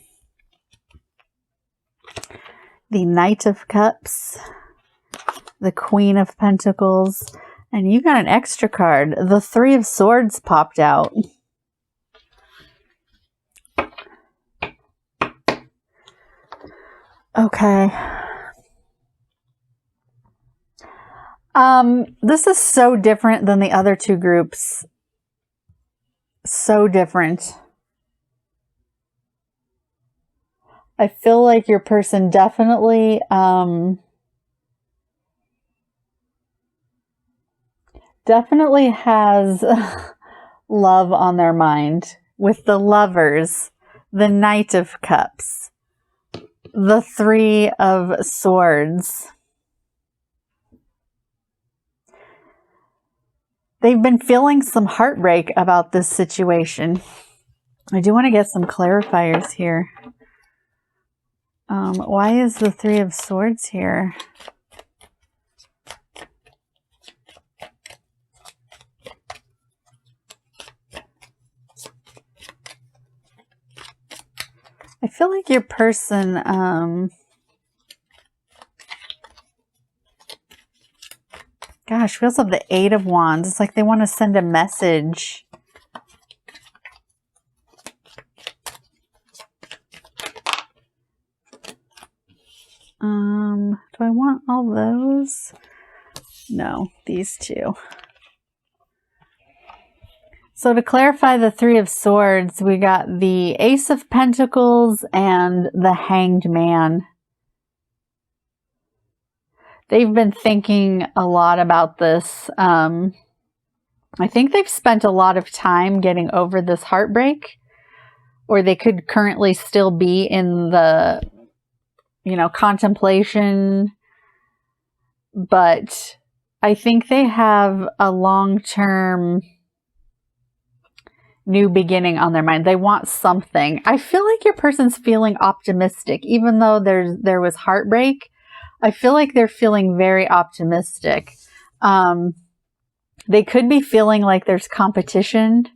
The Knight of Cups, the Queen of Pentacles, and you got an extra card. The Three of Swords popped out. Okay. This is so different than the other two groups. So different. I feel like your person definitely, definitely has love on their mind with the Lovers, the Knight of Cups, the Three of Swords. They've been feeling some heartbreak about this situation. I do want to get some clarifiers here. Why is the Three of Swords here? I feel like your person, gosh, we also have the Eight of Wands. It's like they want to send a message. Do I want all those? No, these two. So to clarify the Three of Swords, we got the Ace of Pentacles and the Hanged Man. They've been thinking a lot about this. I think they've spent a lot of time getting over this heartbreak, or they could currently still be in the, contemplation. But I think they have a long-term new beginning on their mind. They want something. I feel like your person's feeling optimistic, even though there was heartbreak. I feel like they're feeling very optimistic. They could be feeling like there's competition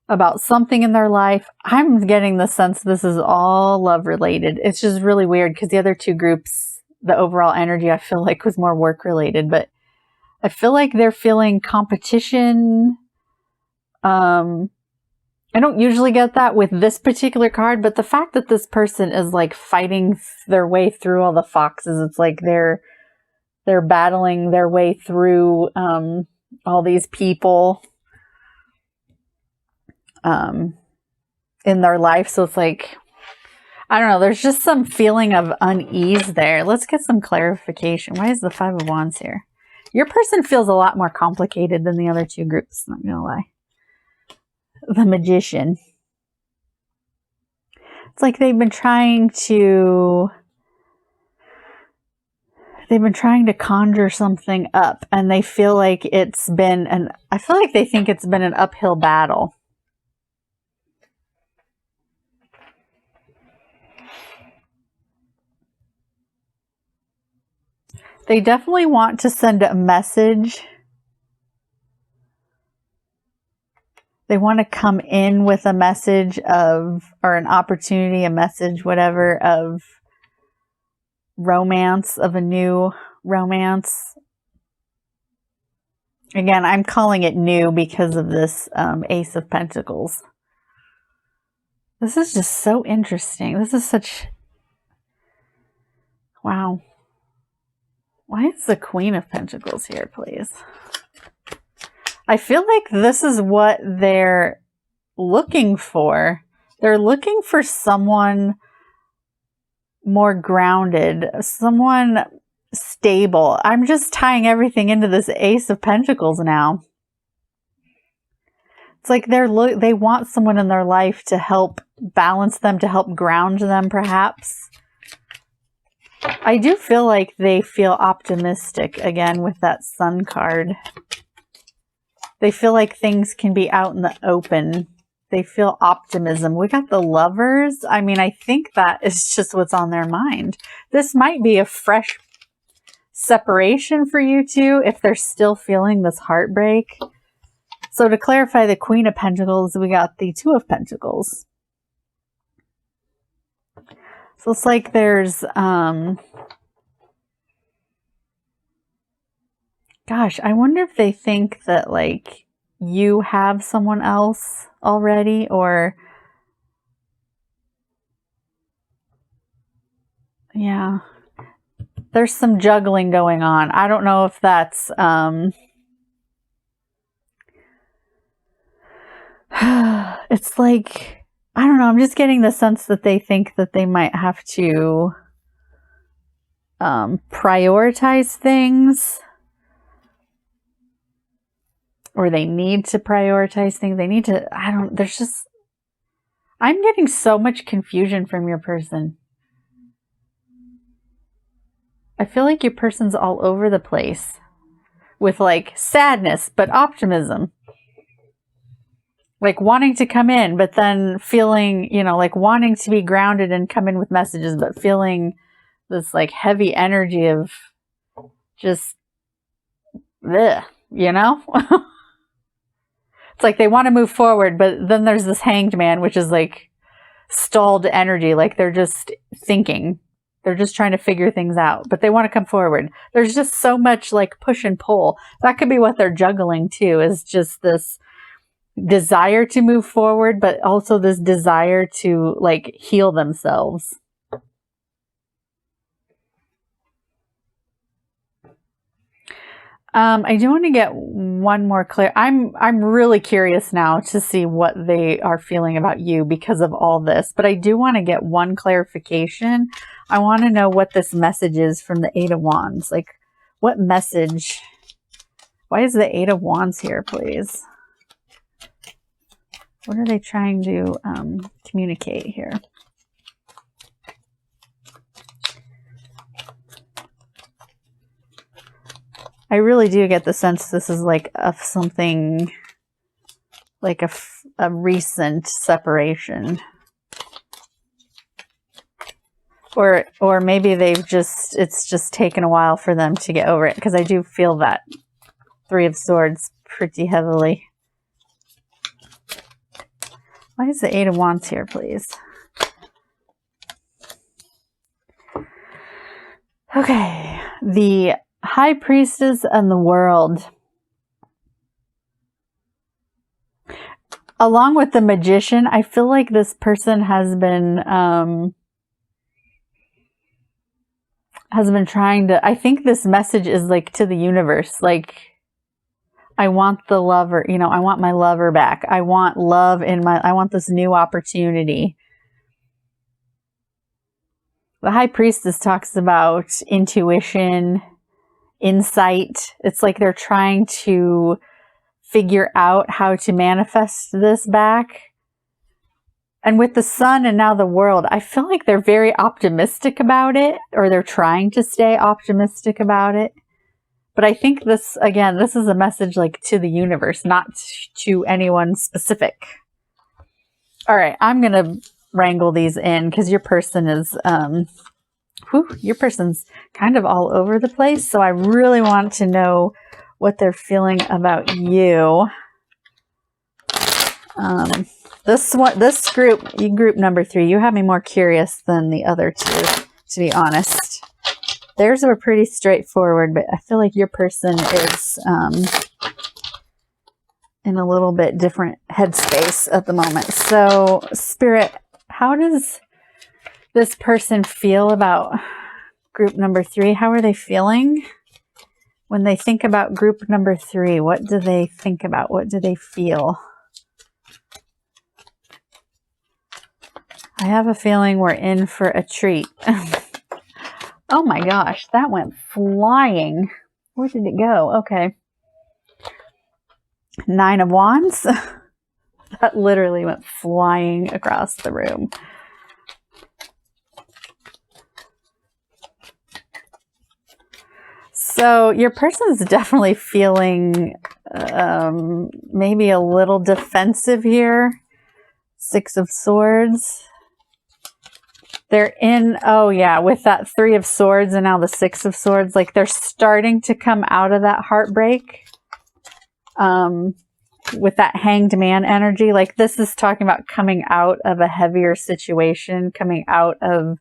about something in their life. I'm getting the sense this is all love related. It's just really weird because the other two groups, the overall energy I feel like was more work related, but I feel like they're feeling competition. I don't usually get that with this particular card, but the fact that this person is like fighting their way through all the foxes, it's like they're battling their way through all these people in their life. So it's like, I don't know, there's just some feeling of unease there. Let's get some clarification. Why is the Five of Wands here? Your person feels a lot more complicated than the other two groups, not gonna lie. The Magician. It's like they've been trying to conjure something up, and they feel like I feel like they think it's been an uphill battle. They definitely want to send a message They want to come in with a message of, or an opportunity, a message, whatever, of romance, of a new romance. Again, I'm calling it new because of this Ace of Pentacles. This is just so interesting. This is such... Wow. Why is the Queen of Pentacles here, please? I feel like this is what they're looking for. They're looking for someone more grounded, someone stable. I'm just tying everything into this Ace of Pentacles now. It's like they want someone in their life to help balance them, to help ground them, perhaps. I do feel like they feel optimistic, again, with that Sun card. They feel like things can be out in the open. They feel optimism. We got the Lovers. I mean, I think that is just what's on their mind. This might be a fresh separation for you two if they're still feeling this heartbreak. So to clarify the Queen of Pentacles, we got the Two of Pentacles. So it's like there's, gosh, I wonder if they think that, like, you have someone else already, or... Yeah. There's some juggling going on. I don't know if that's... It's like... I don't know. I'm just getting the sense that they think that they might have to prioritize things. Or they need to prioritize things. They need to, I don't, there's just, I'm getting so much confusion from your person. I feel like your person's all over the place with like sadness, but optimism. Like wanting to come in, but then feeling, you know, like wanting to be grounded and come in with messages, but feeling this like heavy energy of just, bleh, you know? It's like they want to move forward, but then there's this Hanged Man, which is like stalled energy. Like they're just thinking. They're just trying to figure things out, but they want to come forward. There's just so much like push and pull. That could be what they're juggling too, is just this desire to move forward, but also this desire to like heal themselves. I do want to get one more clear. I'm really curious now to see what they are feeling about you because of all this. But I do want to get one clarification. I want to know what this message is from the Eight of Wands. Like, what message? Why is the Eight of Wands here, please? What are they trying to communicate here? I really do get the sense this is like of something, like a recent separation. Or maybe it's just taken a while for them to get over it, because I do feel that Three of Swords pretty heavily. Why is the Eight of Wands here, please? Okay, the High Priestess and the World. Along with the Magician, I feel like this person has been trying to, I think this message is like to the universe, like, I want the lover, you know, I want my lover back. I want love I want this new opportunity. The High Priestess talks about intuition, insight. It's like they're trying to figure out how to manifest this back. And with the Sun and now the World, I feel like they're very optimistic about it, or they're trying to stay optimistic about it. But I think this, again, this is a message like to the universe, not to anyone specific. All right, I'm going to wrangle these in because your person is, your person's kind of all over the place. So I really want to know what they're feeling about you. This group number 3, you have me more curious than the other two, to be honest. Theirs were pretty straightforward, but I feel like your person is in a little bit different headspace at the moment. So, Spirit, how does this person feel about group number 3? How are they feeling when they think about group number 3? What do they think about? What do they feel? I have a feeling we're in for a treat. Oh my gosh, that went flying. Where did it go? Okay. 9 of Wands. That literally went flying across the room. So your person's definitely feeling maybe a little defensive here. 6 of Swords. They're in, oh yeah, with that 3 of Swords and now the 6 of Swords, like they're starting to come out of that heartbreak. With that Hanged Man energy, like this is talking about coming out of a heavier situation, coming out of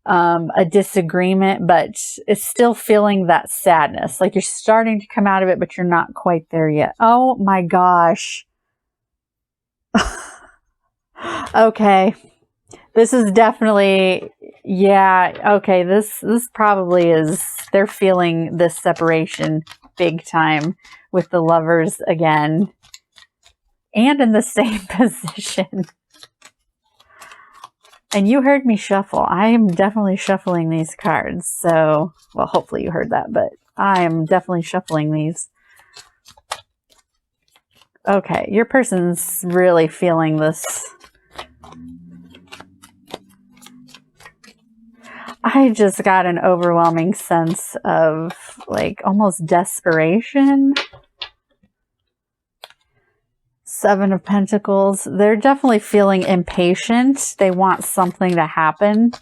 a disagreement, but it's still feeling that sadness. Like you're starting to come out of it, but you're not quite there yet. Oh my gosh. Okay. This is definitely, yeah, okay, this probably is, they're feeling this separation big time with the Lovers again. And in the same position. And you heard me shuffle. I am definitely shuffling these cards. So, well, hopefully you heard that, but I am definitely shuffling these. Okay, your person's really feeling this. I just got an overwhelming sense of like almost desperation. 7 of Pentacles. They're definitely feeling impatient. They want something to happen.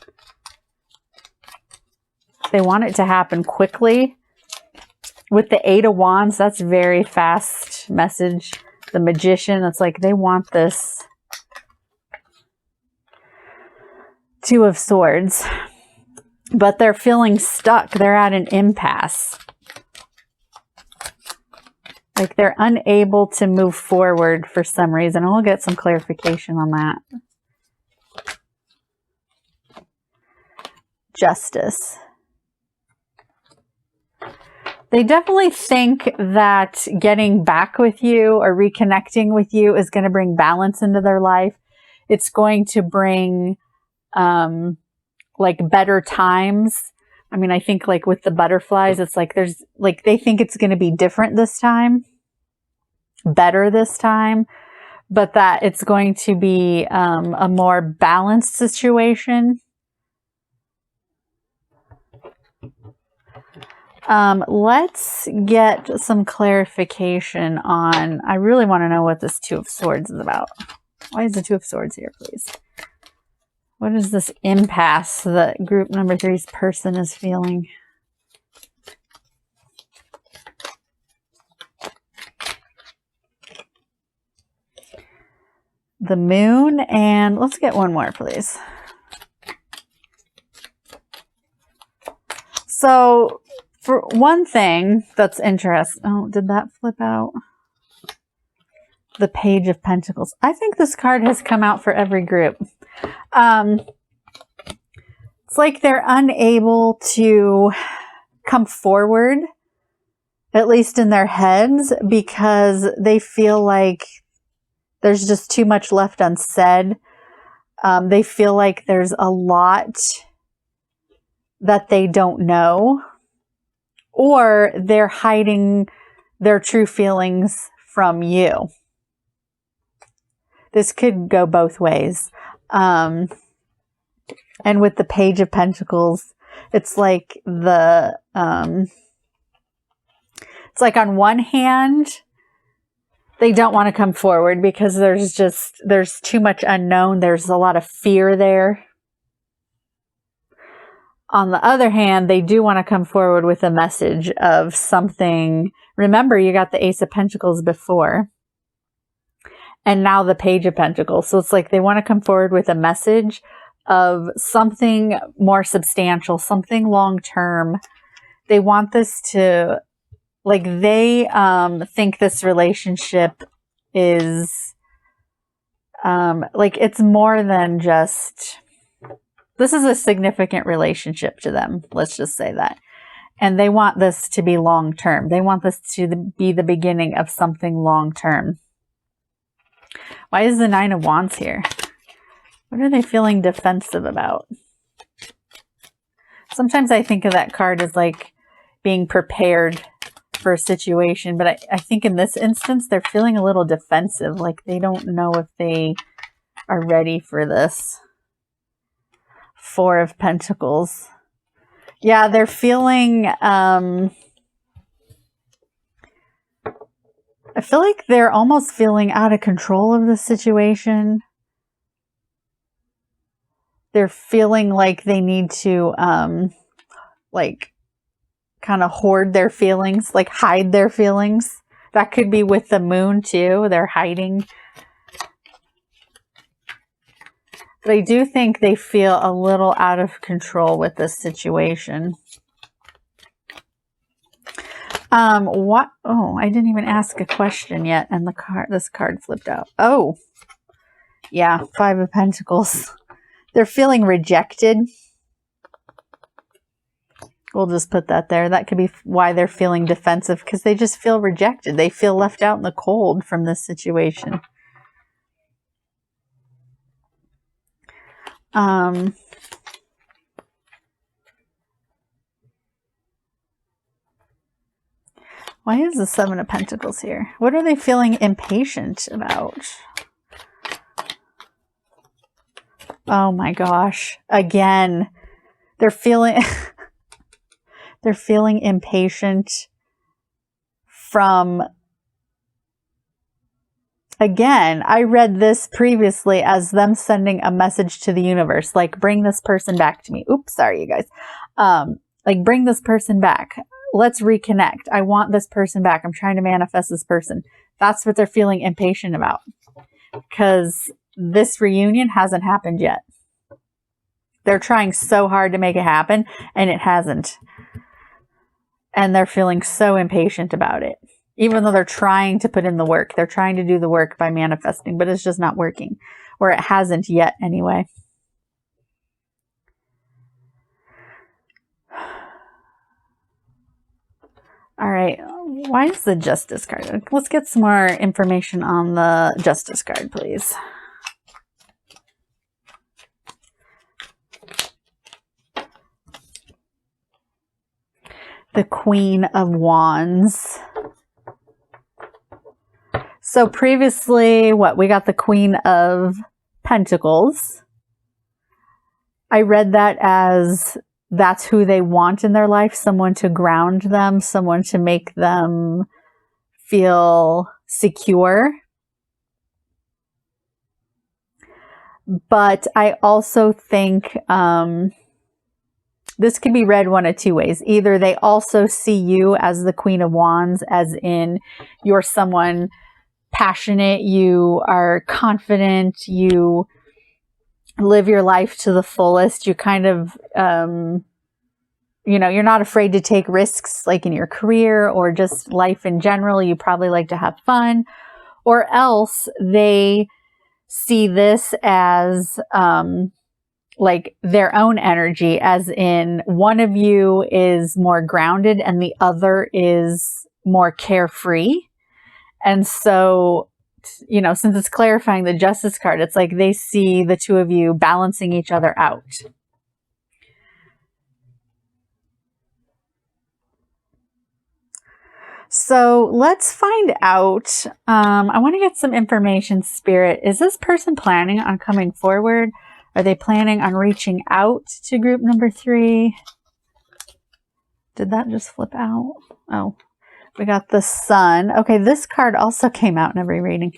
They want it to happen quickly. With the 8 of Wands, that's very fast message. The Magician, that's like they want this. 2 of Swords. But they're feeling stuck. They're at an impasse. Like they're unable to move forward for some reason. I'll get some clarification on that. Justice. They definitely think that getting back with you or reconnecting with you is going to bring balance into their life. It's going to bring like better times. I mean, I think like with the butterflies, it's like there's like they think it's going to be different this time, better this time, but that it's going to be a more balanced situation. Let's get some clarification on, I really want to know what this 2 of Swords is about. Why is the 2 of Swords here, please? What is this impasse that group number 3's person is feeling? The Moon, and let's get one more, please. So, for one thing that's interesting, oh, did that flip out? The Page of Pentacles. I think this card has come out for every group. It's like they're unable to come forward, at least in their heads, because they feel like there's just too much left unsaid. They feel like there's a lot that they don't know, or they're hiding their true feelings from you. This could go both ways. And with the Page of Pentacles, it's like the, it's like on one hand, they don't want to come forward because there's too much unknown. There's a lot of fear there. On the other hand, they do want to come forward with a message of something. Remember, you got the Ace of Pentacles before. and now the Page of Pentacles. So it's like they want to come forward with a message of something more substantial, something long-term. They want this to, like, they think this relationship is, like, it's more than just, this is a significant relationship to them. Let's just say that. And they want this to be long-term. They want this to be the beginning of something long-term. Why is the Nine of Wands here? What are they feeling defensive about? Sometimes I think of that card as like being prepared for a situation, but I think in this instance, they're feeling a little defensive, like they don't know if they are ready for this. Four of Pentacles. Yeah, they're feeling, I feel like they're almost feeling out of control of the situation. They're feeling like they need to, like, kind of hoard their feelings, like hide their feelings. That could be with the Moon too. They're hiding. But I do think they feel a little out of control with this situation. What? Oh, I didn't even ask a question yet, and this card flipped out. Oh, yeah, Five of Pentacles. They're feeling rejected. We'll just put that there. That could be why they're feeling defensive, because they just feel rejected. They feel left out in the cold from this situation. Why is the Seven of Pentacles here? What are they feeling impatient about? Oh my gosh. Again, they're feeling they're feeling impatient from, again, I read this previously as them sending a message to the universe, like, bring this person back to me. Oops, sorry, you guys. Like, bring this person back. Let's reconnect. I want this person back. I'm trying to manifest this person. That's what they're feeling impatient about, because this reunion hasn't happened yet. They're trying so hard to make it happen, and it hasn't. And they're feeling so impatient about it. Even though they're trying to put in the work. They're trying to do the work by manifesting, but it's just not working. Or it hasn't yet anyway. All right. Why is the Justice card? Let's get some more information on the Justice card, please. The Queen of Wands. So previously, we got the Queen of Pentacles. I read that as that's who they want in their life, someone to ground them, someone to make them feel secure. But I also think this can be read one of two ways. Either they also see you as the Queen of Wands, as in you're someone passionate, you are confident, you live your life to the fullest, you kind of, you know, you're not afraid to take risks, like in your career or just life in general. You probably like to have fun. Or else they see this as like their own energy, as in one of you is more grounded and the other is more carefree. And so, you know, since it's clarifying the Justice card, it's like they see the two of you balancing each other out. So let's find out. I want to get some information, Spirit. Is this person planning on coming forward? Are they planning on reaching out to group number 3? Did that just flip out? Oh, we got the Sun. Okay, this card also came out in every reading.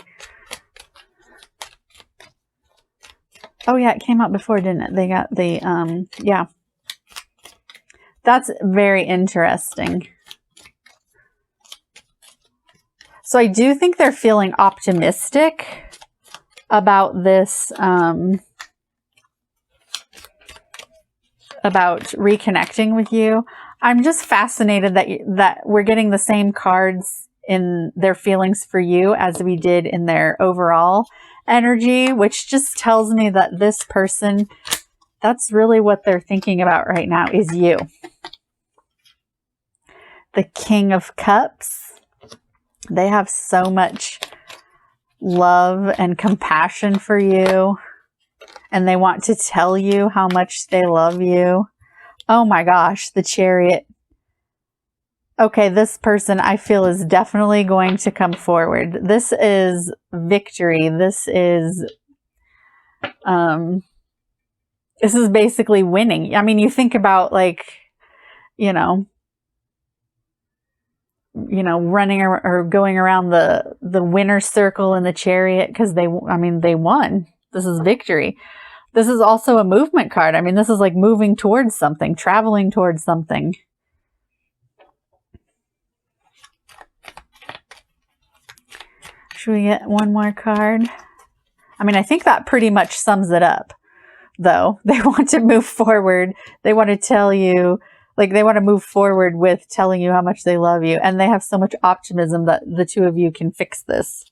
Oh yeah, it came out before, didn't it? They got the, yeah. That's very interesting. So I do think they're feeling optimistic. about this, about reconnecting with you. I'm just fascinated that we're getting the same cards in their feelings for you as we did in their overall energy, which just tells me that this person, that's really what they're thinking about right now, is you. The King of Cups. They have so much love and compassion for you, and they want to tell you how much they love you. Oh my gosh, the Chariot. Okay, this person I feel is definitely going to come forward. This is victory. This is basically winning. I mean, you think about, like, you know, running or going around the winner's circle in the Chariot, because they won. This is victory. This is also a movement card. I mean, this is like moving towards something, traveling towards something. Should we get one more card? I mean, I think that pretty much sums it up, though. They want to move forward. They want to tell you, like, they want to move forward with telling you how much they love you. And they have so much optimism that the two of you can fix this.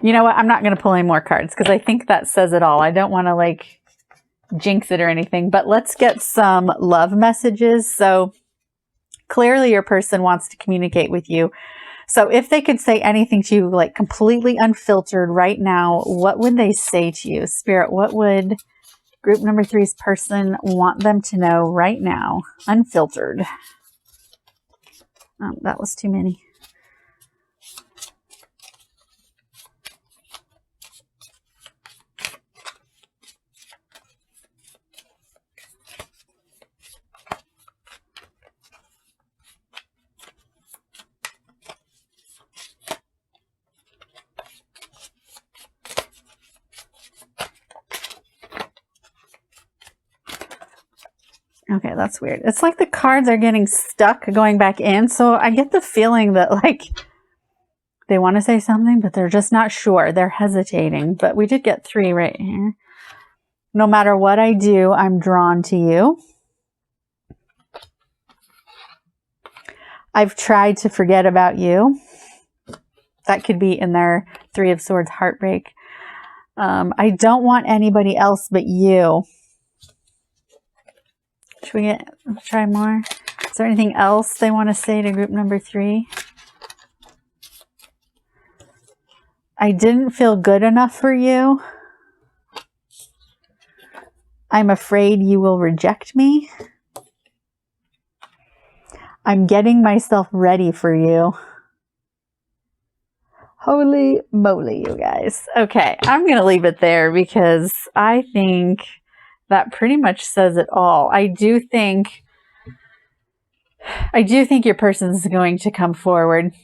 You know what? I'm not going to pull any more cards because I think that says it all. I don't want to, like, jinx it or anything. But let's get some love messages. So clearly your person wants to communicate with you. So if they could say anything to you, like completely unfiltered right now, what would they say to you? Spirit, what would group number 3's person want them to know right now? Unfiltered. Oh, that was too many. Okay, that's weird. It's like the cards are getting stuck going back in. So I get the feeling that, like, they want to say something, but they're just not sure. They're hesitating. But we did get 3 right here. No matter what I do, I'm drawn to you. I've tried to forget about you. That could be in their 3 of Swords heartbreak. I don't want anybody else but you. Should we try more? Is there anything else they want to say to group number 3? I didn't feel good enough for you. I'm afraid you will reject me. I'm getting myself ready for you. Holy moly, you guys. Okay, I'm going to leave it there because I think that pretty much says it all. I do think your person's going to come forward.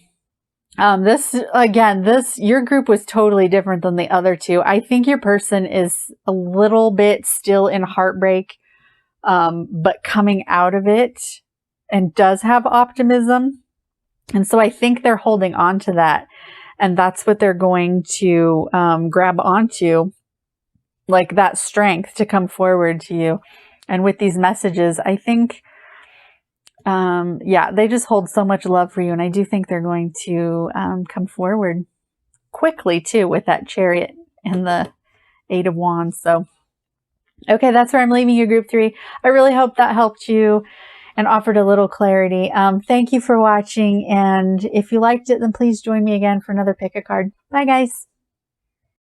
Your group was totally different than the other 2. I think your person is a little bit still in heartbreak, but coming out of it and does have optimism. And so I think they're holding on to that. And that's what they're going to grab onto, like that strength to come forward to you. And with these messages, I think, they just hold so much love for you. And I do think they're going to come forward quickly, too, with that Chariot and the 8 of Wands. So, okay, that's where I'm leaving you, group 3. I really hope that helped you and offered a little clarity. Thank you for watching. And if you liked it, then please join me again for another pick a card. Bye, guys.